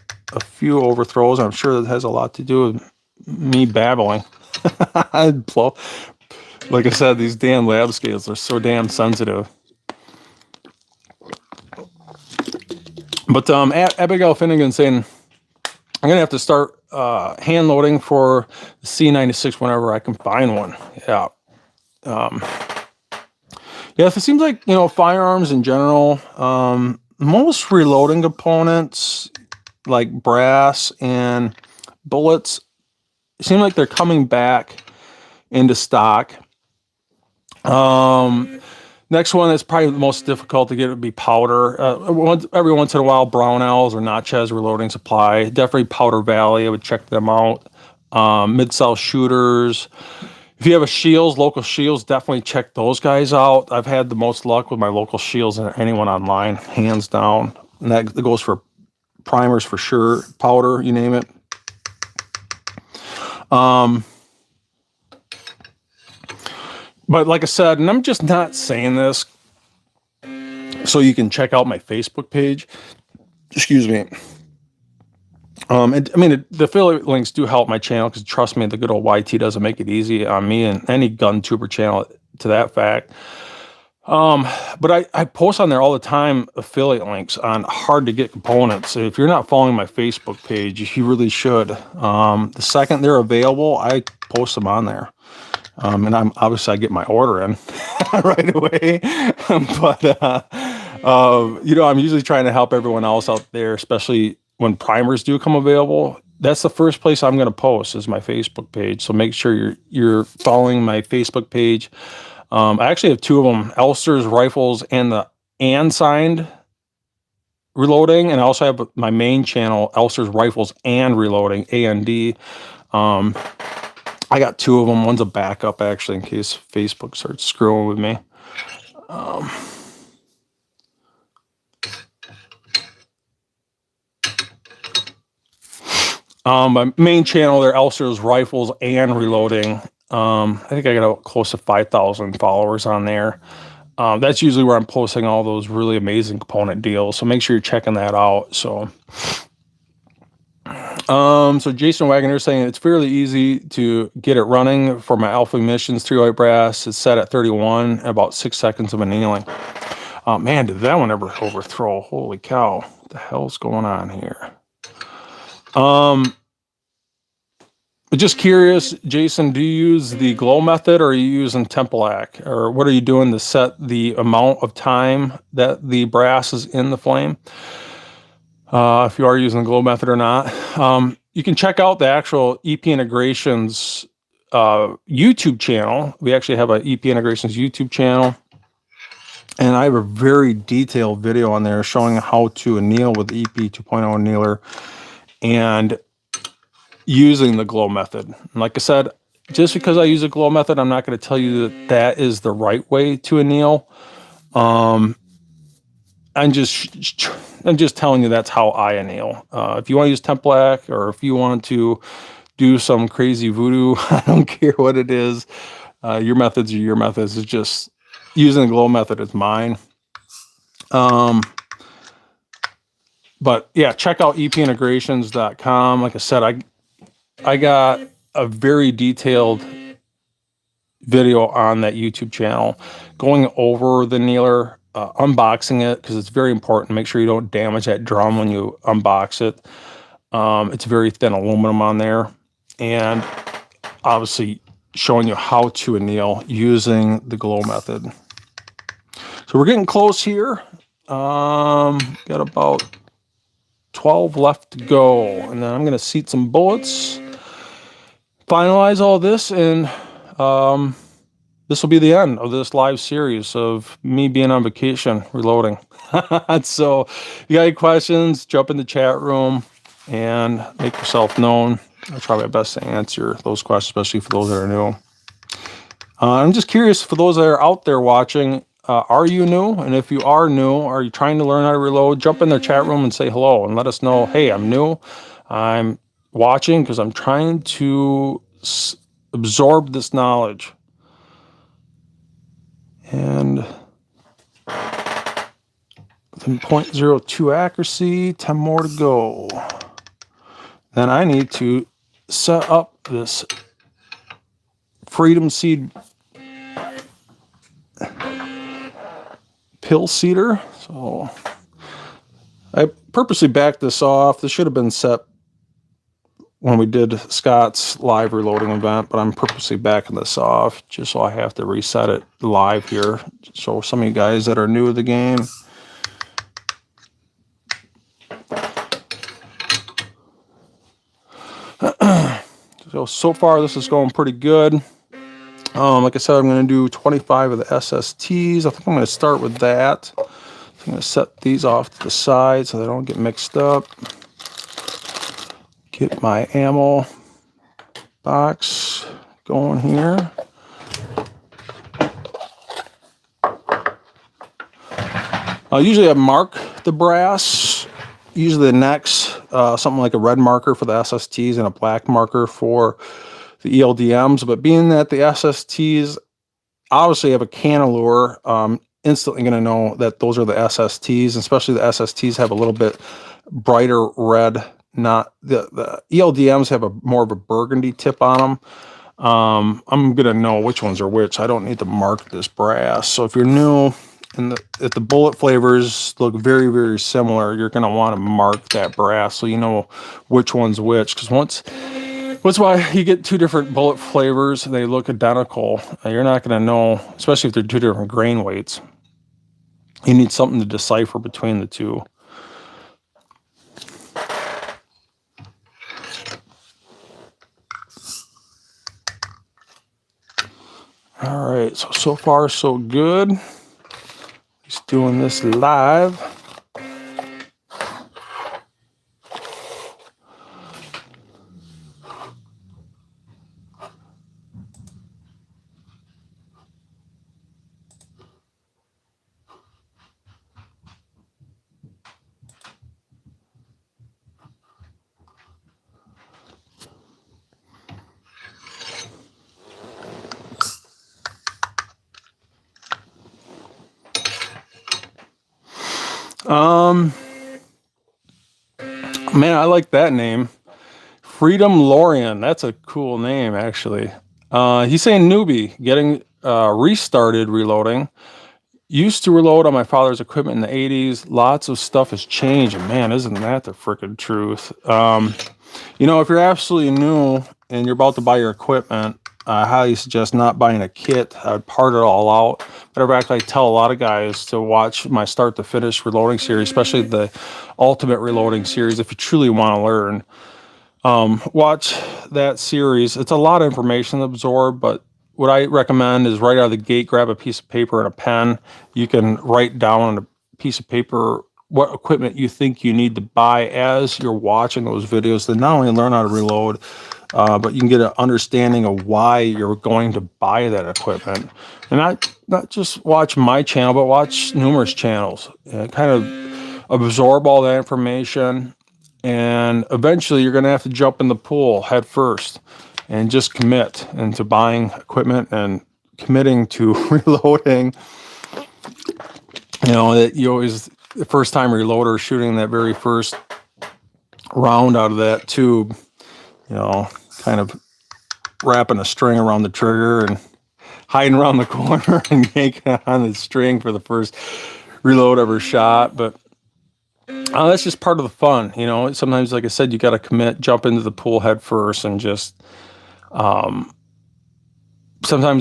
few overthrows. I'm sure that has a lot to do with me babbling. Like I said, these damn lab scales are so damn sensitive. But Abigail Finnegan saying, I'm going to have to start hand loading for the C96 whenever I can find one. Yeah. It seems like, firearms in general, most reloading components like brass and bullets seem like they're coming back into stock. Next one that's probably the most difficult to get would be powder. Every once in a while, Brownells or Notches reloading supply. Definitely Powder Valley. I would check them out. Mid-South Shooters. If you have a Shields, local Shields, definitely check those guys out. I've had the most luck with my local Shields than anyone online, hands down. And that goes for primers for sure, powder, you name it. But like I said, and I'm just not saying this so you can check out my Facebook page. Excuse me. The affiliate links do help my channel because trust me, the good old YT doesn't make it easy on me and any gun tuber channel to that fact. But I post on there all the time affiliate links on hard to get components. If you're not following my Facebook page, you really should. The second they're available, I post them on there. And I get my order in right away. But I'm usually trying to help everyone else out there, especially when primers do come available. That's the first place I'm going to post is my Facebook page. So make sure you're following my Facebook page. I actually have two of them, Elster's Rifles and the signed Reloading. And I also have my main channel, Elster's Rifles and Reloading, A&D. I got two of them. One's a backup, actually, in case Facebook starts screwing with me. My main channel there, Elster's Rifles and Reloading. I think I got close to 5,000 followers on there. That's usually where I'm posting all those really amazing component deals. So make sure you're checking that out. So Jason Wagner is saying it's fairly easy to get it running for my Alpha Emissions 3 white brass. It's set at 31 and about 6 seconds of annealing. Man, did that one ever overthrow? Holy cow. What the hell's going on here? Just curious, Jason, do you use the glow method or are you using Templac? Or what are you doing to set the amount of time that the brass is in the flame? If you are using the glow method or not. You can check out the actual EP Integrations YouTube channel. We actually have an EP Integrations YouTube channel. And I have a very detailed video on there showing how to anneal with the EP 2.0 annealer and using the glow method. And like I said, just because I use a glow method, I'm not going to tell you that that is the right way to anneal. I'm just telling you that's how I anneal. If you want to use Templac or if you want to do some crazy voodoo, I don't care what it is. Your methods are your methods. It's just using the glow method is mine. But yeah, check out epintegrations.com. Like I said, I got a very detailed video on that YouTube channel going over the annealer, unboxing it, because it's very important. Make sure you don't damage that drum when you unbox it. It's very thin aluminum on there. And obviously showing you how to anneal using the glow method. So we're getting close here. Got about 12 left to go. And then I'm going to seat some bullets, finalize all this, and this will be the end of this live series of me being on vacation, reloading. So if you got any questions, jump in the chat room and make yourself known. I'll try my best to answer those questions, especially for those that are new. I'm just curious, for those that are out there watching, are you new? And if you are new, are you trying to learn how to reload? Jump in their chat room and say hello and let us know, hey, I'm new. I'm watching because I'm trying to absorb this knowledge. And within 0.02 accuracy, 10 more to go. Then I need to set up this Freedom Seed pill seeder. So I purposely backed this off. This should have been set when we did Scott's live reloading event, but I'm purposely backing this off just so I have to reset it live here. So some of you guys that are new to the game. So far this is going pretty good. Like I said, I'm going to do 25 of the SSTs. I think I'm going to start with that. I'm going to set these off to the side so they don't get mixed up. Get my ammo box going here. Usually I mark the brass, usually the necks, something like a red marker for the SSTs and a black marker for the ELDMs. But being that the SSTs obviously have a cantilever, instantly going to know that those are the SSTs, especially the SSTs have a little bit brighter red. Not the ELDMs have a more of a burgundy tip on them. I'm going to know which ones are which. I don't need to mark this brass. So if you're new and if the bullet flavors look very, very similar, you're going to want to mark that brass so you know which one's which. Because that's why you get two different bullet flavors and they look identical. You're not going to know, especially if they're two different grain weights. You need something to decipher between the two. All right, so far so good. Just doing this live. Man, I like that name. Freedom Lorian. That's a cool name, actually. He's saying newbie, getting restarted reloading. Used to reload on my father's equipment in the 80s. Lots of stuff has changed. And man, isn't that the freaking truth? You know, if you're absolutely new and you're about to buy your equipment, I highly suggest not buying a kit. I would part it all out. Matter of fact, I tell a lot of guys to watch my start to finish reloading series, especially the ultimate reloading series, if you truly want to learn. Watch that series. It's a lot of information to absorb, but what I recommend is right out of the gate, grab a piece of paper and a pen. You can write down on a piece of paper what equipment you think you need to buy as you're watching those videos to not only learn how to reload, but you can get an understanding of why you're going to buy that equipment. And not just watch my channel, but watch numerous channels. Kind of absorb all that information. And eventually you're going to have to jump in the pool head first and just commit into buying equipment and committing to reloading. You know, that you always, the first time reloader shooting that very first round out of that tube, you know, kind of wrapping a string around the trigger and hiding around the corner and yanking on the string for the first reload ever shot. But that's just part of the fun, you know. Sometimes, like I said, you got to commit, jump into the pool head first, and just sometimes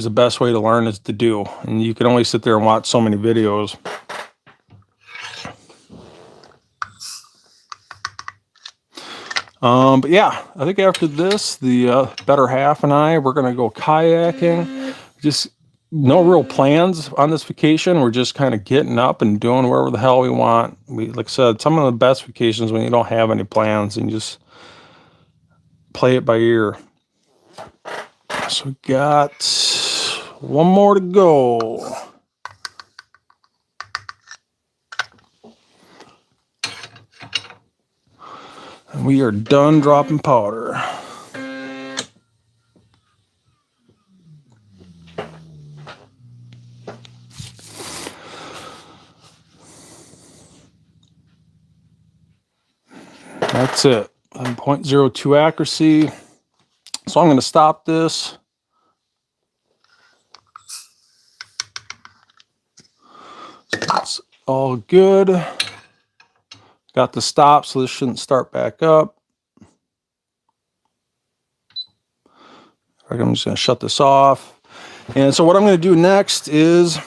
the best way to learn is to do. And you can only sit there and watch so many videos. But yeah, I think after this, the better half and I, we're going to go kayaking. Just no real plans on this vacation. We're just kind of getting up and doing wherever the hell we want. Like I said, some of the best vacations when you don't have any plans and you just play it by ear. So we got one more to go. And we are done dropping powder. That's it. 0.02 accuracy. So I'm going to stop this. It's all good. Got the stop, so this shouldn't start back up. I'm just going to shut this off. And so what I'm going to do next is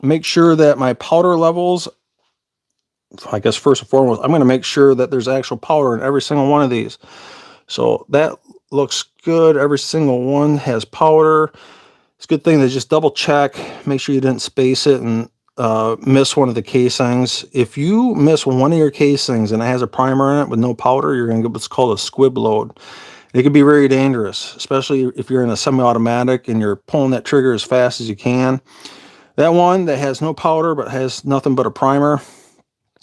make sure that my powder levels, I guess first and foremost, I'm going to make sure that there's actual powder in every single one of these. So that looks good. Every single one has powder. It's a good thing to just double check, make sure you didn't space it and miss one of the casings. If you miss one of your casings and it has a primer in it with no powder, you're going to get what's called a squib load. It can be very dangerous, especially if you're in a semi-automatic and you're pulling that trigger as fast as you can. That one that has no powder but has nothing but a primer,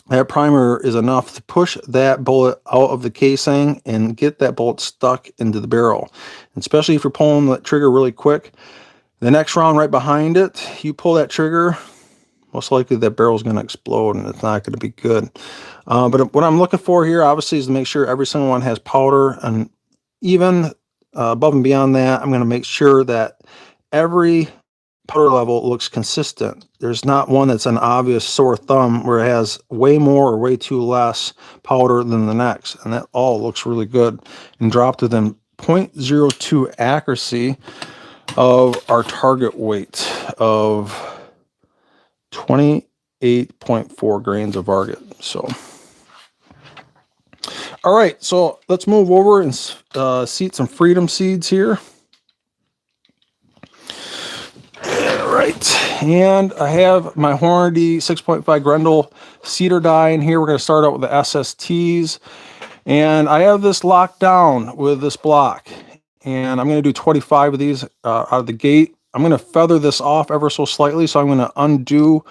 that primer is enough to push that bullet out of the casing and get that bullet stuck into the barrel. And especially if you're pulling the trigger really quick. The next round right behind it, you pull that trigger, most likely that barrel is going to explode and it's not going to be good. But what I'm looking for here, obviously, is to make sure every single one has powder. And even above and beyond that, I'm going to make sure that every powder level looks consistent. There's not one that's an obvious sore thumb where it has way more or way too less powder than the next. And that all looks really good and dropped within 0.02 accuracy of our target weight of 28.4 grains of varget. So, all right, so let's move over and seed some freedom seeds here. All right, and I have my Hornady 6.5 Grendel cedar die in here. We're going to start out with the SSTs, and I have this locked down with this block, and I'm going to do 25 of these out of the gate. I'm going to feather this off ever so slightly, so I'm going to undo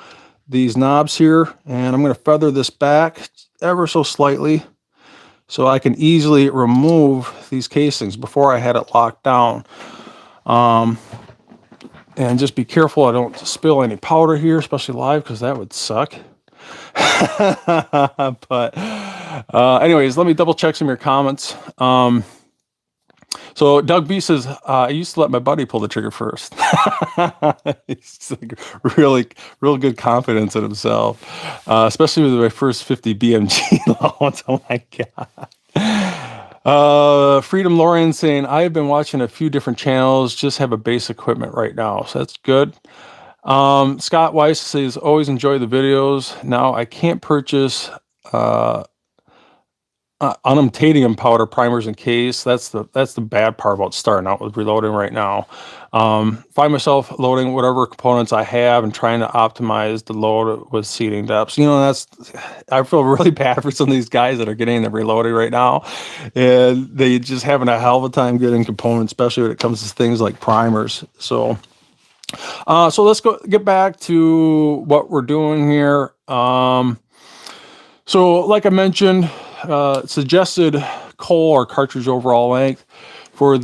these knobs here, and I'm going to feather this back ever so slightly so I can easily remove these casings before I had it locked down. And just be careful I don't spill any powder here, especially live, because that would suck. But anyways, let me double check some of your comments. So Doug B says, I used to let my buddy pull the trigger first. He's like real good confidence in himself, especially with my first 50 BMG loads. Oh my God. Freedom Lorian saying, I have been watching a few different channels, just have a base equipment right now. So that's good. Scott Weiss says, always enjoy the videos. Now I can't purchase unobtainium powder primers and case. That's the bad part about starting out with reloading right now. Find myself loading whatever components I have and trying to optimize the load with seating depths. You know, I feel really bad for some of these guys that are getting the reloading right now, and they just having a hell of a time getting components, especially when it comes to things like primers. So let's get back to what we're doing here. So like I mentioned, suggested coal or cartridge overall length for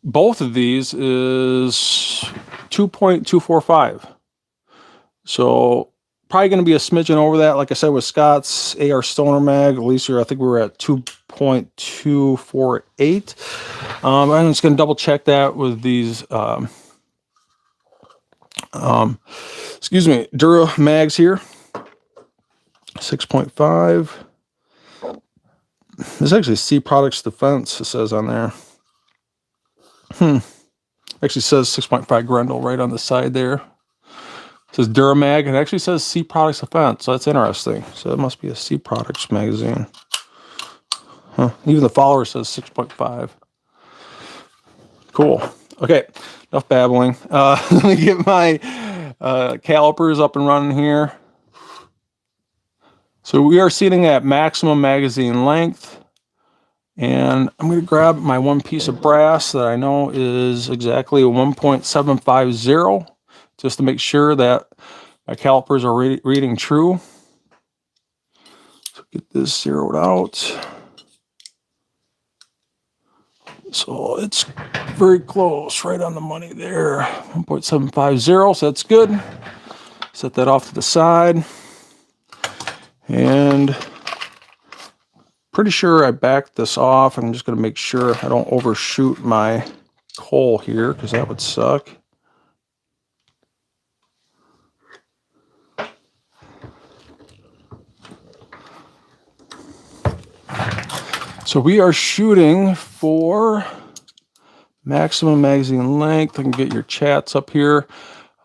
both of these is 2.245. So probably going to be a smidgen over that. Like I said, with Scott's AR Stoner Mag, at least here, I think we were at 2.248. I'm just going to double check that with these, Dura Mags here. 6.5. There's actually C Products Defense, it says on there. Actually says 6.5 Grendel right on the side there. It says Duramag, and it actually says C Products Defense, so that's interesting. So that must be a C Products magazine. Even the follower says 6.5. Cool. Okay, enough babbling. Let me get my calipers up and running here. So we are seating at maximum magazine length, and I'm going to grab my one piece of brass that I know is exactly a 1.750, just to make sure that my calipers are reading true. So get this zeroed out. So it's very close, right on the money there, 1.750, so that's good. Set that off to the side. And pretty sure I backed this off. I'm just going to make sure I don't overshoot my coal here, because that would suck. So we are shooting for maximum magazine length. I can get your chats up here.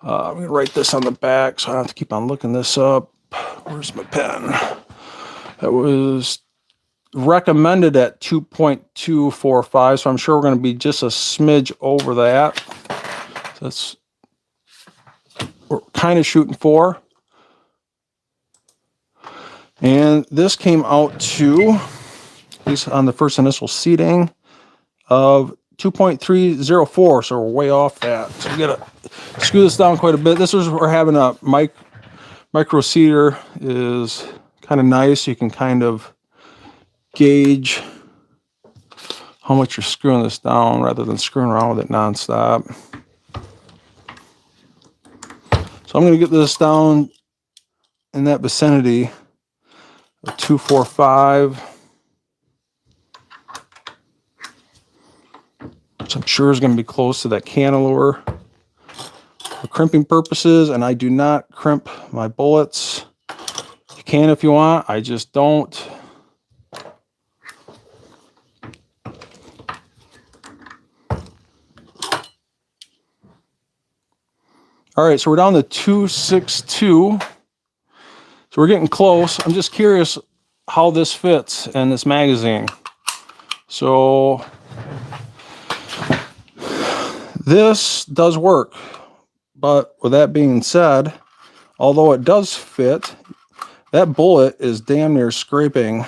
I'm going to write this on the back so I don't have to keep on looking this up. Where's my pen? That was recommended at 2.245, so I'm sure we're going to be just a smidge over that. So that's what we're kind of shooting for. And this came out to, at least on the first initial seating, of 2.304, so we're way off that. So we gotta screw this down quite a bit. This is we're having a micro seeder is kind of nice. You can kind of gauge how much you're screwing this down rather than screwing around with it nonstop. So I'm going to get this down in that vicinity of 245, which I'm sure is going to be close to that cantilever for crimping purposes. And I do not crimp my bullets. You can if you want. I just don't. All right, so we're down to 262. So we're getting close. I'm just curious how this fits in this magazine. So this does work. But with that being said, although it does fit, that bullet is damn near scraping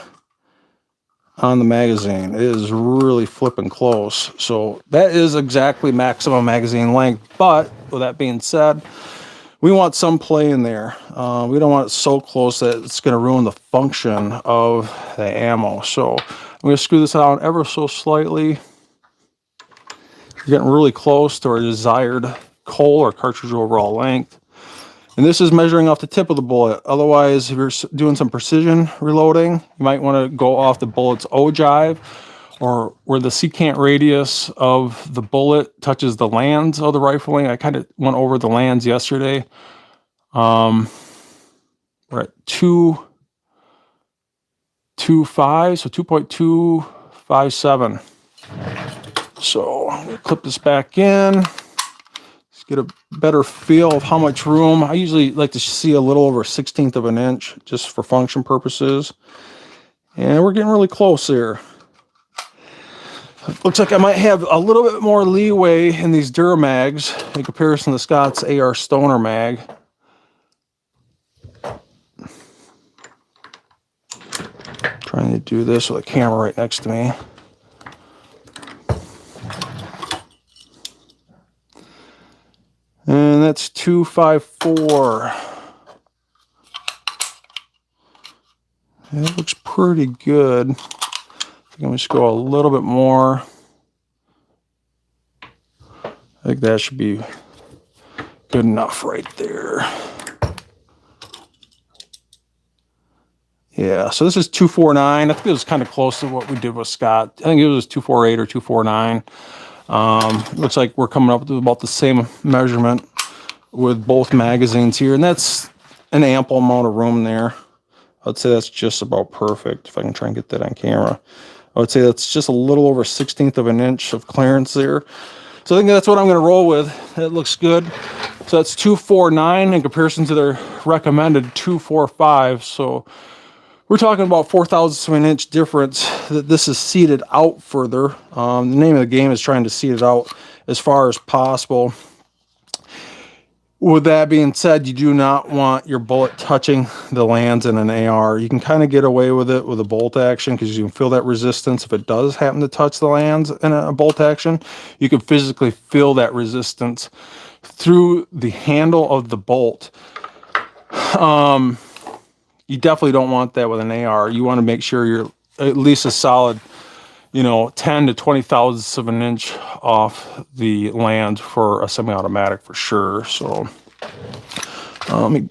on the magazine. It is really flipping close. So that is exactly maximum magazine length. But with that being said, we want some play in there. We don't want it so close that it's going to ruin the function of the ammo. So I'm going to screw this out ever so slightly. We're getting really close to our desired coal or cartridge overall length. And this is measuring off the tip of the bullet. Otherwise, if you're doing some precision reloading, you might want to go off the bullet's ogive, or where the secant radius of the bullet touches the lands of the rifling. I kind of went over the lands yesterday. We're at 2.25, so 2.257. So I'm going to clip this back in. Get a better feel of how much room. I usually like to see a little over 1/16 of an inch just for function purposes. And we're getting really close here. Looks like I might have a little bit more leeway in these Duramags in comparison to Scott's AR Stoner mag. Trying to do this with a camera right next to me. And that's 254. It looks pretty good. I think I'm just go a little bit more. I think that should be good enough right there. Yeah, so this is 249. I think it was kind of close to what we did with Scott. I think it was 248 or 249. Looks like we're coming up with about the same measurement with both magazines here, and that's an ample amount of room there. I'd say that's just about perfect. If I can try and get that on camera, I would say that's just a little over 1/16 of an inch of clearance there. So I think that's what I'm going to roll with. That looks good. So that's 249 in comparison to their recommended 245. So we're talking about 0.04 of an inch difference. That this is seated out further. The name of the game is trying to seat it out as far as possible. With that being said, you do not want your bullet touching the lands in an AR. You can kind of get away with it with a bolt action because you can feel that resistance. If it does happen to touch the lands in a bolt action, you can physically feel that resistance through the handle of the bolt. You definitely don't want that with an AR. You want to make sure you're at least a solid, 10 to 20 thousandths of an inch off the land for a semi-automatic for sure. So let me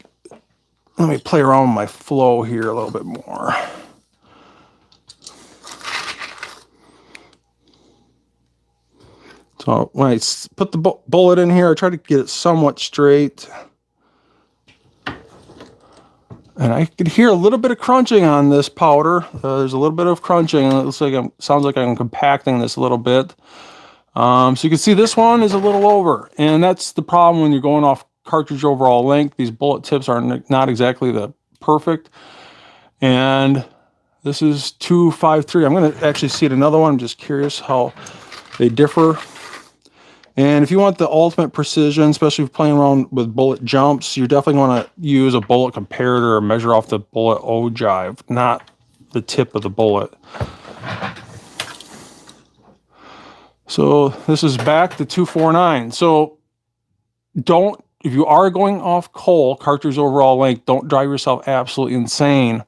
play around with my flow here a little bit more. So when I put the bullet in here, I try to get it somewhat straight. And I could hear a little bit of crunching on this powder. There's a little bit of crunching. It looks like sounds like I'm compacting this a little bit. So you can see this one is a little over, and that's the problem when you're going off cartridge overall length. These bullet tips are not exactly the perfect. And this is 253. I'm going to actually see another one. I'm just curious how they differ. And if you want the ultimate precision, especially if you're playing around with bullet jumps, you definitely want to use a bullet comparator or measure off the bullet ogive, not the tip of the bullet. So this is back to 249. So don't, if you are going off coal, cartridge overall length, don't drive yourself absolutely insane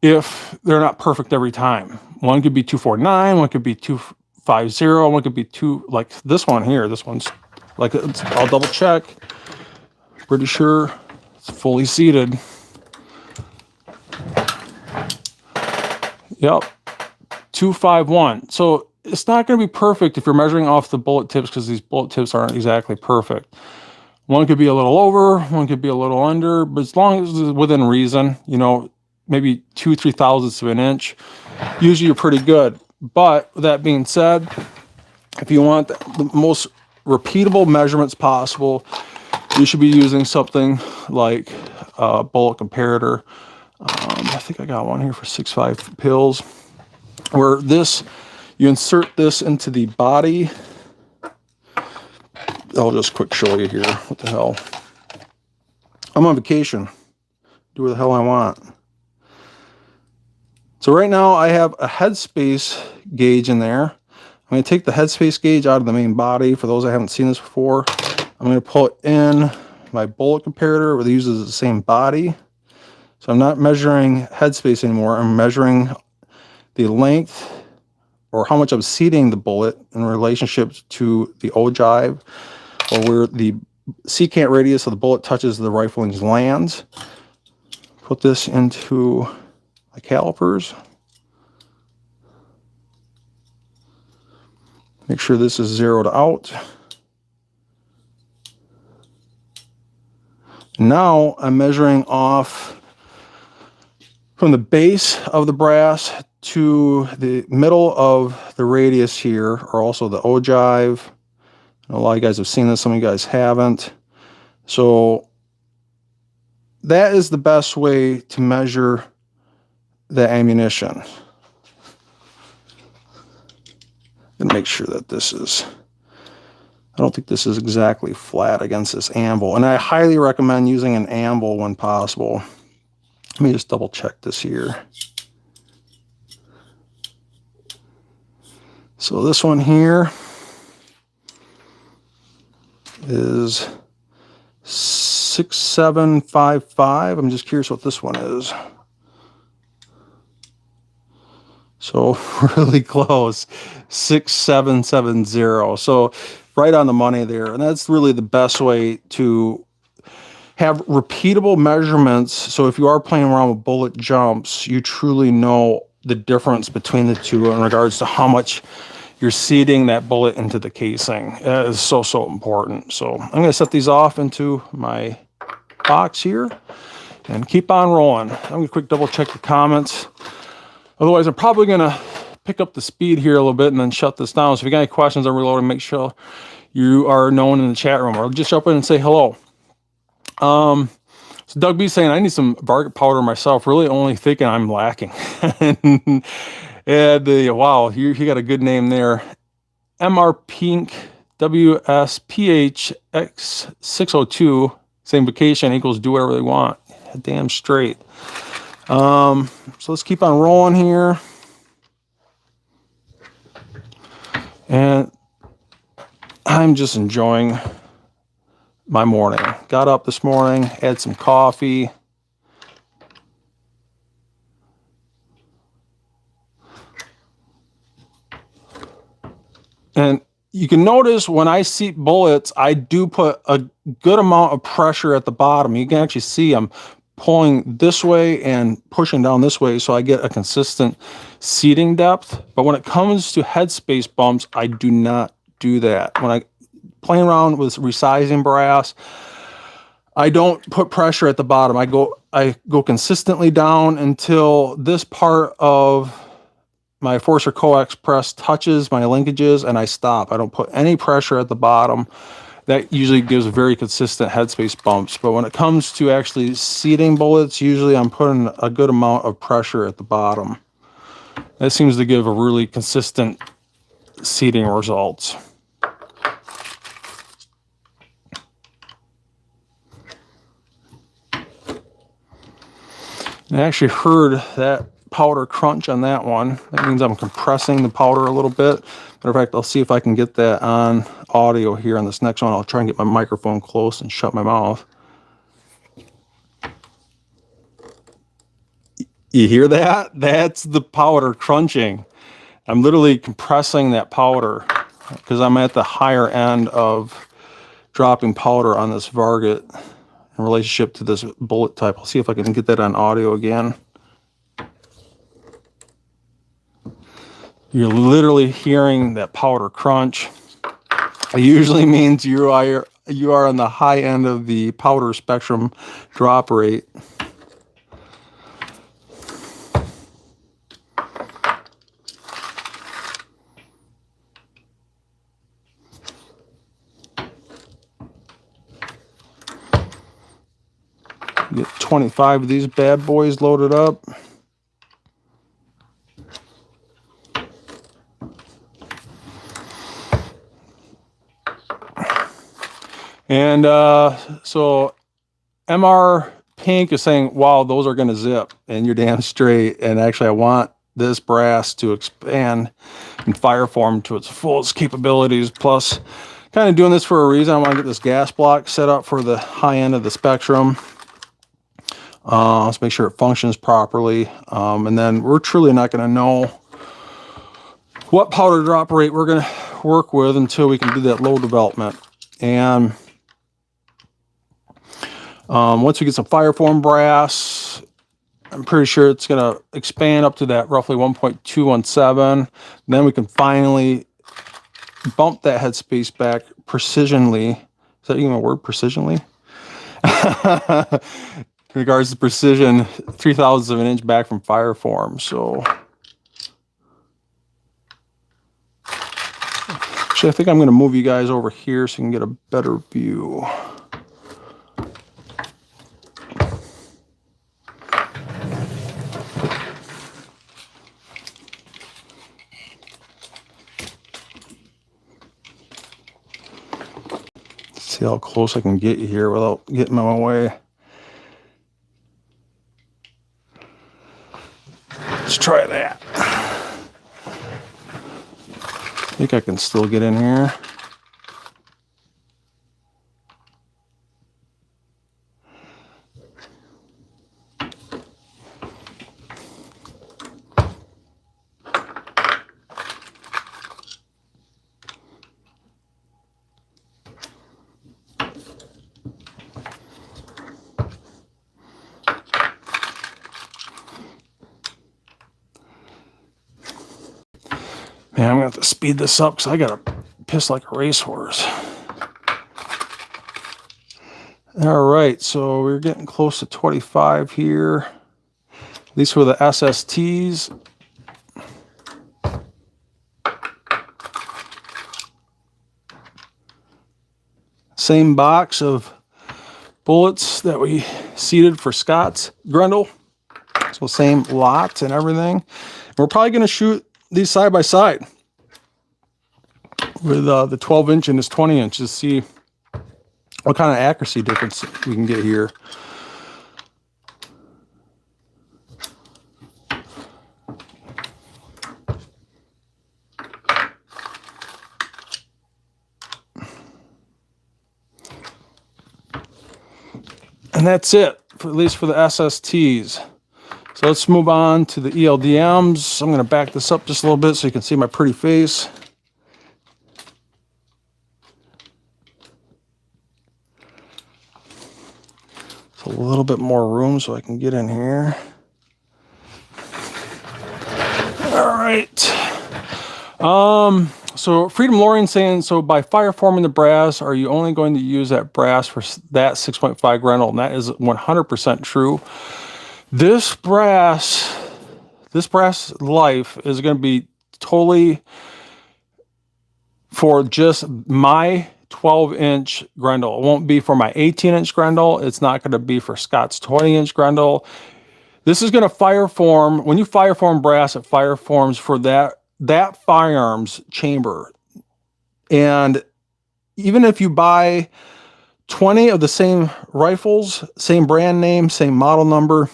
if they're not perfect every time. One could be 249, one could be 250, one could be like this one here. This one's like, I'll double check. Pretty sure it's fully seated. Yep, 251. So it's not going to be perfect if you're measuring off the bullet tips, because these bullet tips aren't exactly perfect. One could be a little over, one could be a little under, but as long as it's within reason, you know, maybe 2-3 thousandths of an inch, usually you're pretty good. But with that being said, if you want the most repeatable measurements possible, you should be using something like a bullet comparator. I think I got one here for 6.5 pills, where this, you insert this into the body. I'll just quick show you here. What the hell? I'm on vacation. Do what the hell I want. So right now I have a headspace gauge in there. I'm going to take the headspace gauge out of the main body. For those that haven't seen this before, I'm going to put in my bullet comparator, where it uses the same body. So I'm not measuring headspace anymore. I'm measuring the length, or how much I'm seating the bullet in relationship to the ogive, or where the secant radius of the bullet touches the rifling's lands. Put this into my calipers. Make sure this is zeroed out. Now I'm measuring off from the base of the brass to the middle of the radius here, or also the ogive. A lot of you guys have seen this, some of you guys haven't. So that is the best way to measure the ammunition. And make sure that this is, I don't think this is exactly flat against this anvil. And I highly recommend using an anvil when possible. Let me just double check this here. So this one here is 6755. I'm just curious what this one is. So really close, 6770. So right on the money there. And that's really the best way to have repeatable measurements. So if you are playing around with bullet jumps, you truly know the difference between the two in regards to how much you're seating that bullet into the casing. That is so, so important. So I'm going to set these off into my box here and keep on rolling. I'm going to quick double check the comments. Otherwise, I'm probably going to pick up the speed here a little bit and then shut this down. So if you got any questions on reloading, make sure you are known in the chat room, or just jump in and say hello. So Doug B saying, I need some bark powder myself, really only thinking I'm lacking. And wow, you got a good name there. MR Pink WSPHX 602 saying vacation equals do whatever they want. Damn straight. So let's keep on rolling here. And I'm just enjoying my morning. Got up this morning, had some coffee. And you can notice when I seat bullets, I do put a good amount of pressure at the bottom. You can actually see I'm pulling this way and pushing down this way, so I get a consistent seating depth. But when it comes to headspace bumps, I do not do that. When I playing around with resizing brass, I don't put pressure at the bottom. I go consistently down until this part of my Forcer coax press touches my linkages, and I stop. I don't put any pressure at the bottom. That usually gives very consistent headspace bumps. But when it comes to actually seating bullets, usually I'm putting a good amount of pressure at the bottom. That seems to give a really consistent seating results. I actually heard that powder crunch on that one. That means I'm compressing the powder a little bit. Matter of fact, I'll see if I can get that on audio here on this next one. I'll try and get my microphone close and shut my mouth. You hear that? That's the powder crunching. I'm literally compressing that powder because I'm at the higher end of dropping powder on this varget in relationship to this bullet type. I'll see if I can get that on audio again. You're literally hearing that powder crunch. It usually means you are on the high end of the powder spectrum drop rate. Get 25 of these bad boys loaded up. And so MR Pink is saying, wow, those are going to zip, and you're damn straight. And actually, I want this brass to expand and fire form to its fullest capabilities. Plus, kind of doing this for a reason. I want to get this gas block set up for the high end of the spectrum. Let's make sure it functions properly. And then we're truly not going to know what powder drop rate we're going to work with until we can do that load development. And once we get some fireform brass, I'm pretty sure it's going to expand up to that roughly 1.217. Then we can finally bump that headspace back precisionally. Is that even a word, precisionally? In regards to precision, 0.03 of an inch back from fireform. So actually, I think I'm going to move you guys over here so you can get a better view. See how close I can get you here without getting in my way. Let's try that. I think I can still get in here. Man, I'm going to have to speed this up because I got to piss like a racehorse. All right, so we're getting close to 25 here. These were the SSTs. Same box of bullets that we seeded for Scott's Grendel. So same lot and everything. We're probably going to shoot these side by side with the 12-inch and this 20-inch to see what kind of accuracy difference we can get here. And that's it, at least for the SSTs. So let's move on to the ELDMs. I'm going to back this up just a little bit so you can see my pretty face. It's a little bit more room so I can get in here. All right. So Freedom Loring saying, so by fire forming the brass, are you only going to use that brass for that 6.5 Grendel? And that is 100% true. This brass life is going to be totally for just my 12-inch Grendel. It won't be for my 18-inch Grendel. It's not going to be for Scott's 20-inch Grendel. This is going to fire form. When you fire form brass, it fire forms for that firearms chamber. And even if you buy 20 of the same rifles, same brand name, same model number,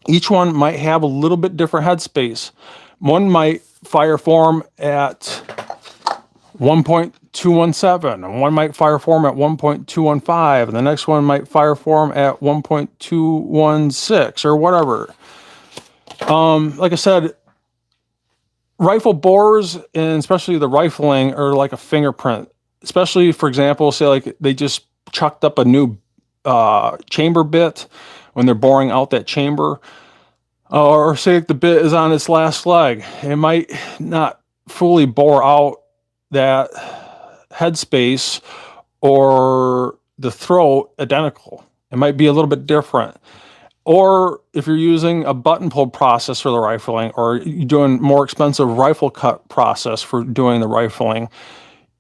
Each one might have a little bit different headspace. One might fire form at 1.217, and one might fire form at 1.215, and the next one might fire form at 1.216 or whatever. Like I said, rifle bores, and especially the rifling, are like a fingerprint. Especially, for example, say like they just chucked up a new chamber bit when they're boring out that chamber. Or say the bit is on its last leg. It might not fully bore out that headspace or the throat identical. It might be a little bit different. Or if you're using a button pull process for the rifling, or you're doing more expensive rifle cut process for doing the rifling,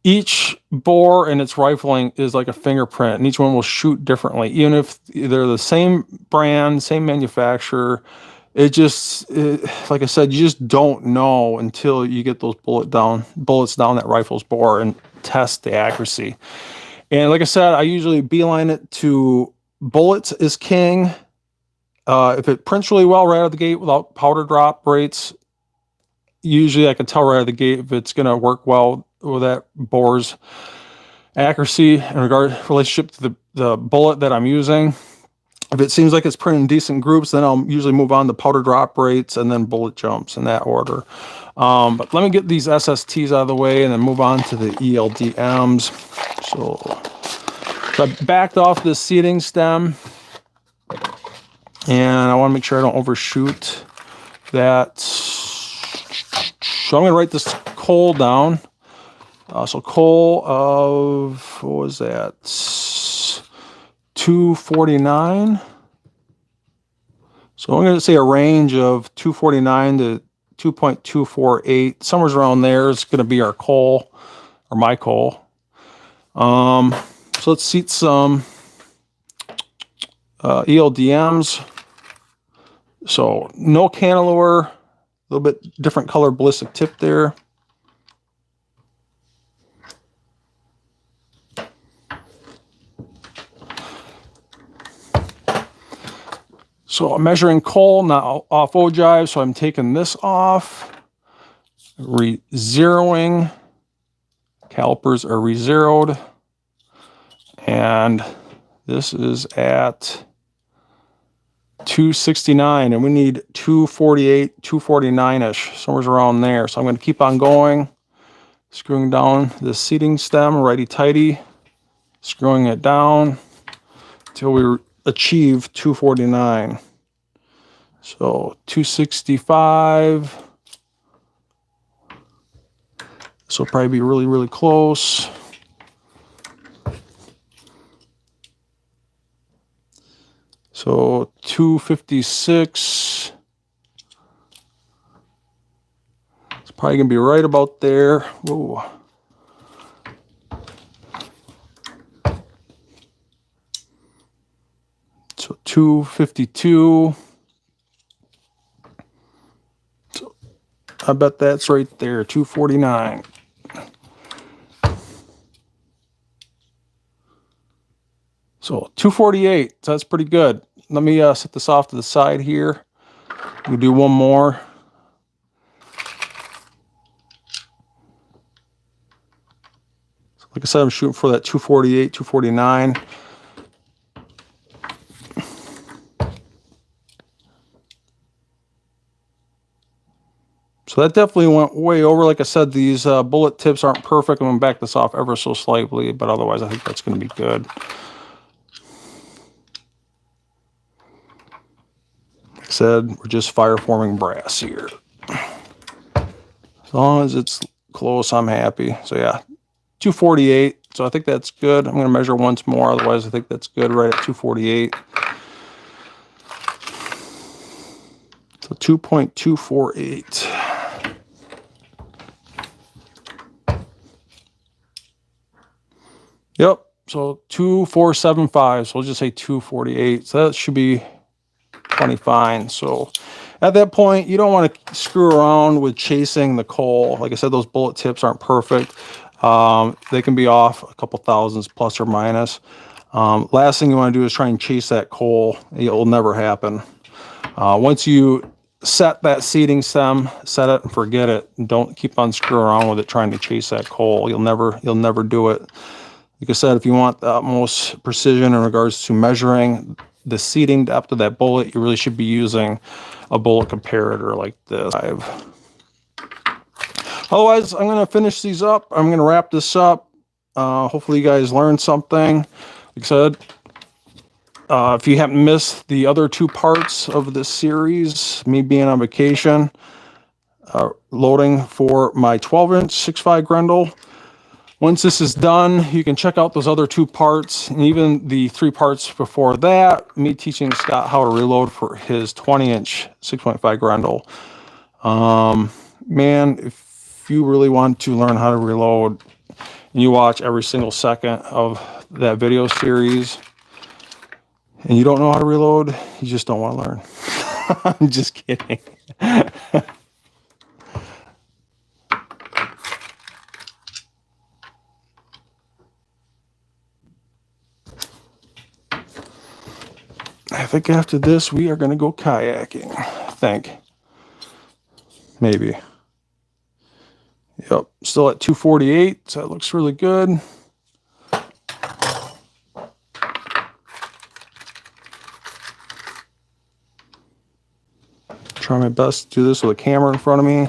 each bore in its rifling is like a fingerprint, and each one will shoot differently. Even if they're the same brand, same manufacturer, like I said, you just don't know until you get those bullets down that rifle's bore and test the accuracy. And like I said, I usually beeline it to bullets is king. If it prints really well right out of the gate without powder drop rates, usually I can tell right out of the gate if it's going to work well with that bore's accuracy in relationship to the bullet that I'm using. If it seems like it's printing decent groups, then I'll usually move on to powder drop rates and then bullet jumps in that order. But let me get these SSTs out of the way and then move on to the ELDMs. So I backed off this seating stem, and I want to make sure I don't overshoot that. So I'm going to write this coal down. So coal of, what was that? 249. So I'm going to say a range of 249 to 2.248. Somewhere around there is going to be our coal, or my coal. So let's seat some ELDMs. So no cantilever, a little bit different color ballistic tip there. So I'm measuring coal, not off ogive, so I'm taking this off, re-zeroing. Calipers are re-zeroed. And this is at 269, and we need 248, 249-ish, somewhere around there. So I'm going to keep on going, screwing down the seating stem, righty-tighty, screwing it down until we achieve 249. So 265. This will probably be really, really close. So 256. It's probably going to be right about there. Whoa. So 252. So I bet that's right there, 249. So 248, so that's pretty good. Let me set this off to the side here. We'll do one more. So like I said, I'm shooting for that 248, 249. So that definitely went way over. Like I said, these bullet tips aren't perfect. I'm going to back this off ever so slightly, but otherwise I think that's going to be good. Like I said, we're just fire forming brass here. As long as it's close, I'm happy. So yeah, 248. So I think that's good. I'm going to measure once more. Otherwise, I think that's good right at 248. So 2.248. Yep, so 2475, so we'll just say 248. So that should be plenty fine. So at that point, you don't want to screw around with chasing the coal. Like I said, those bullet tips aren't perfect. They can be off a couple thousandths plus or minus. Last thing you want to do is try and chase that coal. It will never happen. Once you set that seating stem, set it and forget it. And don't keep on screwing around with it trying to chase that coal. You'll never do it. Like I said, if you want the utmost precision in regards to measuring the seating depth of that bullet, you really should be using a bullet comparator like this. Otherwise, I'm going to finish these up. I'm going to wrap this up. Hopefully you guys learned something. Like I said, if you haven't missed the other 2 parts of this series, me being on vacation, loading for my 12-inch 6.5 Grendel. Once this is done, you can check out those other 2 parts, and even the 3 parts before that, me teaching Scott how to reload for his 20-inch 6.5 Grendel. Man, if you really want to learn how to reload, and you watch every single second of that video series, and you don't know how to reload, you just don't want to learn. I'm just kidding. I think after this, we are going to go kayaking. I think. Maybe. Yep. Still at 248, so that looks really good. Try my best to do this with a camera in front of me.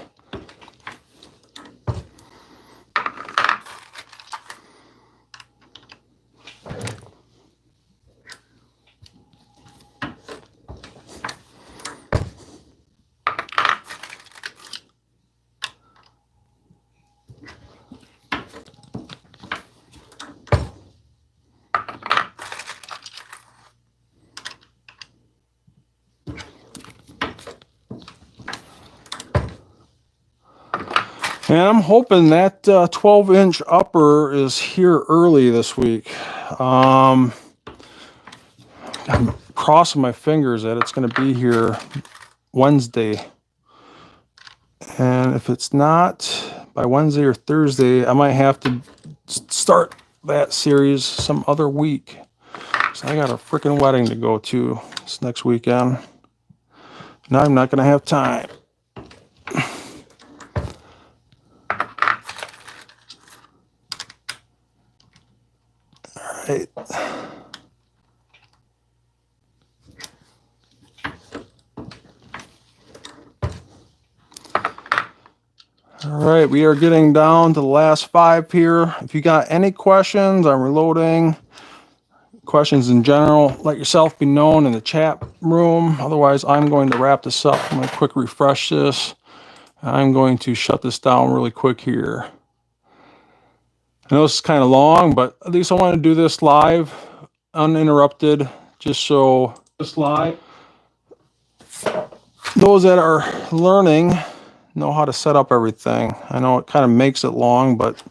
And I'm hoping that 12-inch upper is here early this week. I'm crossing my fingers that it's going to be here Wednesday. And if it's not by Wednesday or Thursday, I might have to start that series some other week. So I got a freaking wedding to go to this next weekend. Now I'm not going to have time. All right, we are getting down to the last 5 here. If you got any questions on reloading, questions in general, let yourself be known in the chat room. Otherwise, I'm going to wrap this up. I'm going to quick refresh this. I'm going to shut this down really quick here. I know this is kind of long, but at least I want to do this live, uninterrupted, just so this live. Those that are learning know how to set up everything. I know it kind of makes it long, but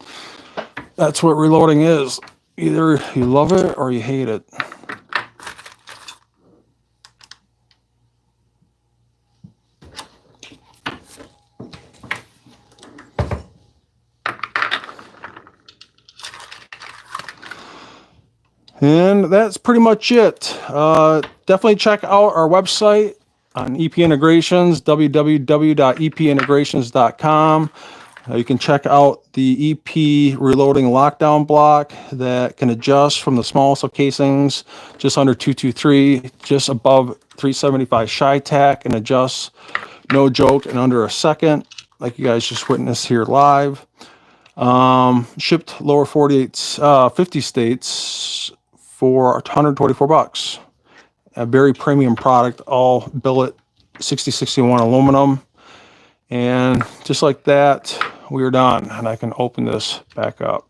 that's what reloading is. Either you love it or you hate it. And that's pretty much it. Definitely check out our website on EP Integrations, www.epintegrations.com. You can check out the EP reloading lockdown block that can adjust from the smallest of casings, just under 223, just above 375 shy tack, and adjusts, no joke, in under a second, like you guys just witnessed here live. Shipped lower 50 states for 124 bucks. A very premium product, all billet 6061 aluminum. And just like that, we are done. And I can open this back up.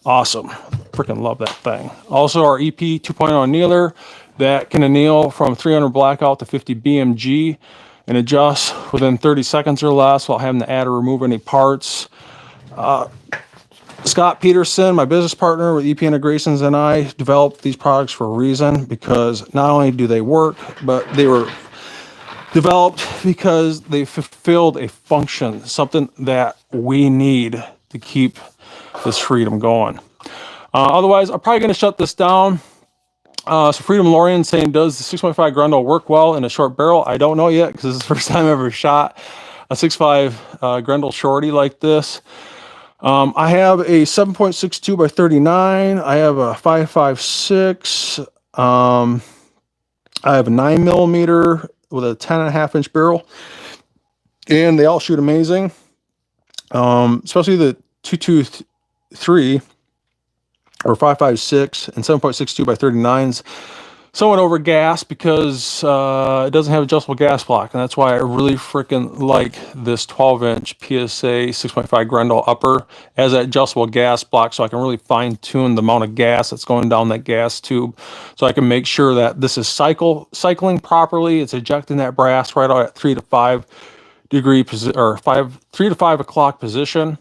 Awesome. Freaking love that thing. Also, our EP 2.0 annealer that can anneal from 300 blackout to 50 BMG and adjust within 30 seconds or less while having to add or remove any parts. Scott Peterson, my business partner with EP Integrations, and I developed these products for a reason, because not only do they work, but they were developed because they fulfilled a function, something that we need to keep this freedom going. Otherwise, I'm probably going to shut this down. So Freedom Lorian saying, does the 6.5 Grendel work well in a short barrel? I don't know yet because this is the first time I ever shot a 6.5 Grendel shorty like this. I have a 7.62 by 39. I have a 5.56. I have a 9mm with a 10.5-inch barrel, and they all shoot amazing. Especially the 223 or 5.56 and 7.62 by 39s. Somewhat over gas because it doesn't have adjustable gas block, and that's why I really freaking like this 12-inch PSA 6.5 Grendel upper as that adjustable gas block, so I can really fine-tune the amount of gas that's going down that gas tube, so I can make sure that this is cycling properly. It's ejecting that brass right out at 3 to 5 degree position, or 3 to 5 o'clock position.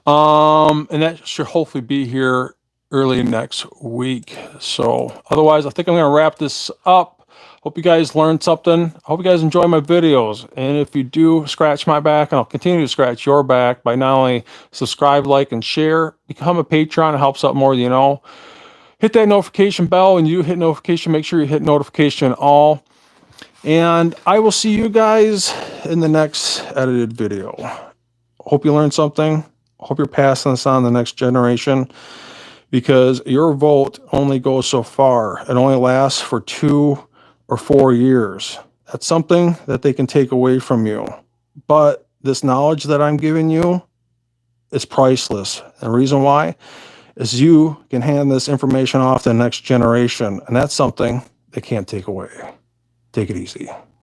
And that should hopefully be here early next week. So otherwise, I think I'm going to wrap this up. Hope you guys learned something. I hope you guys enjoy my videos. And if you do, scratch my back, and I'll continue to scratch your back by not only subscribe, like, and share, become a Patreon. It helps out more than you know. Hit that notification bell, and you hit notification. Make sure you hit notification all. And I will see you guys in the next edited video. Hope you learned something. Hope you're passing this on to the next generation, because your vote only goes so far. It only lasts for 2 or 4 years. That's something that they can take away from you. But this knowledge that I'm giving you is priceless. And the reason why is you can hand this information off to the next generation. And that's something they can't take away. Take it easy.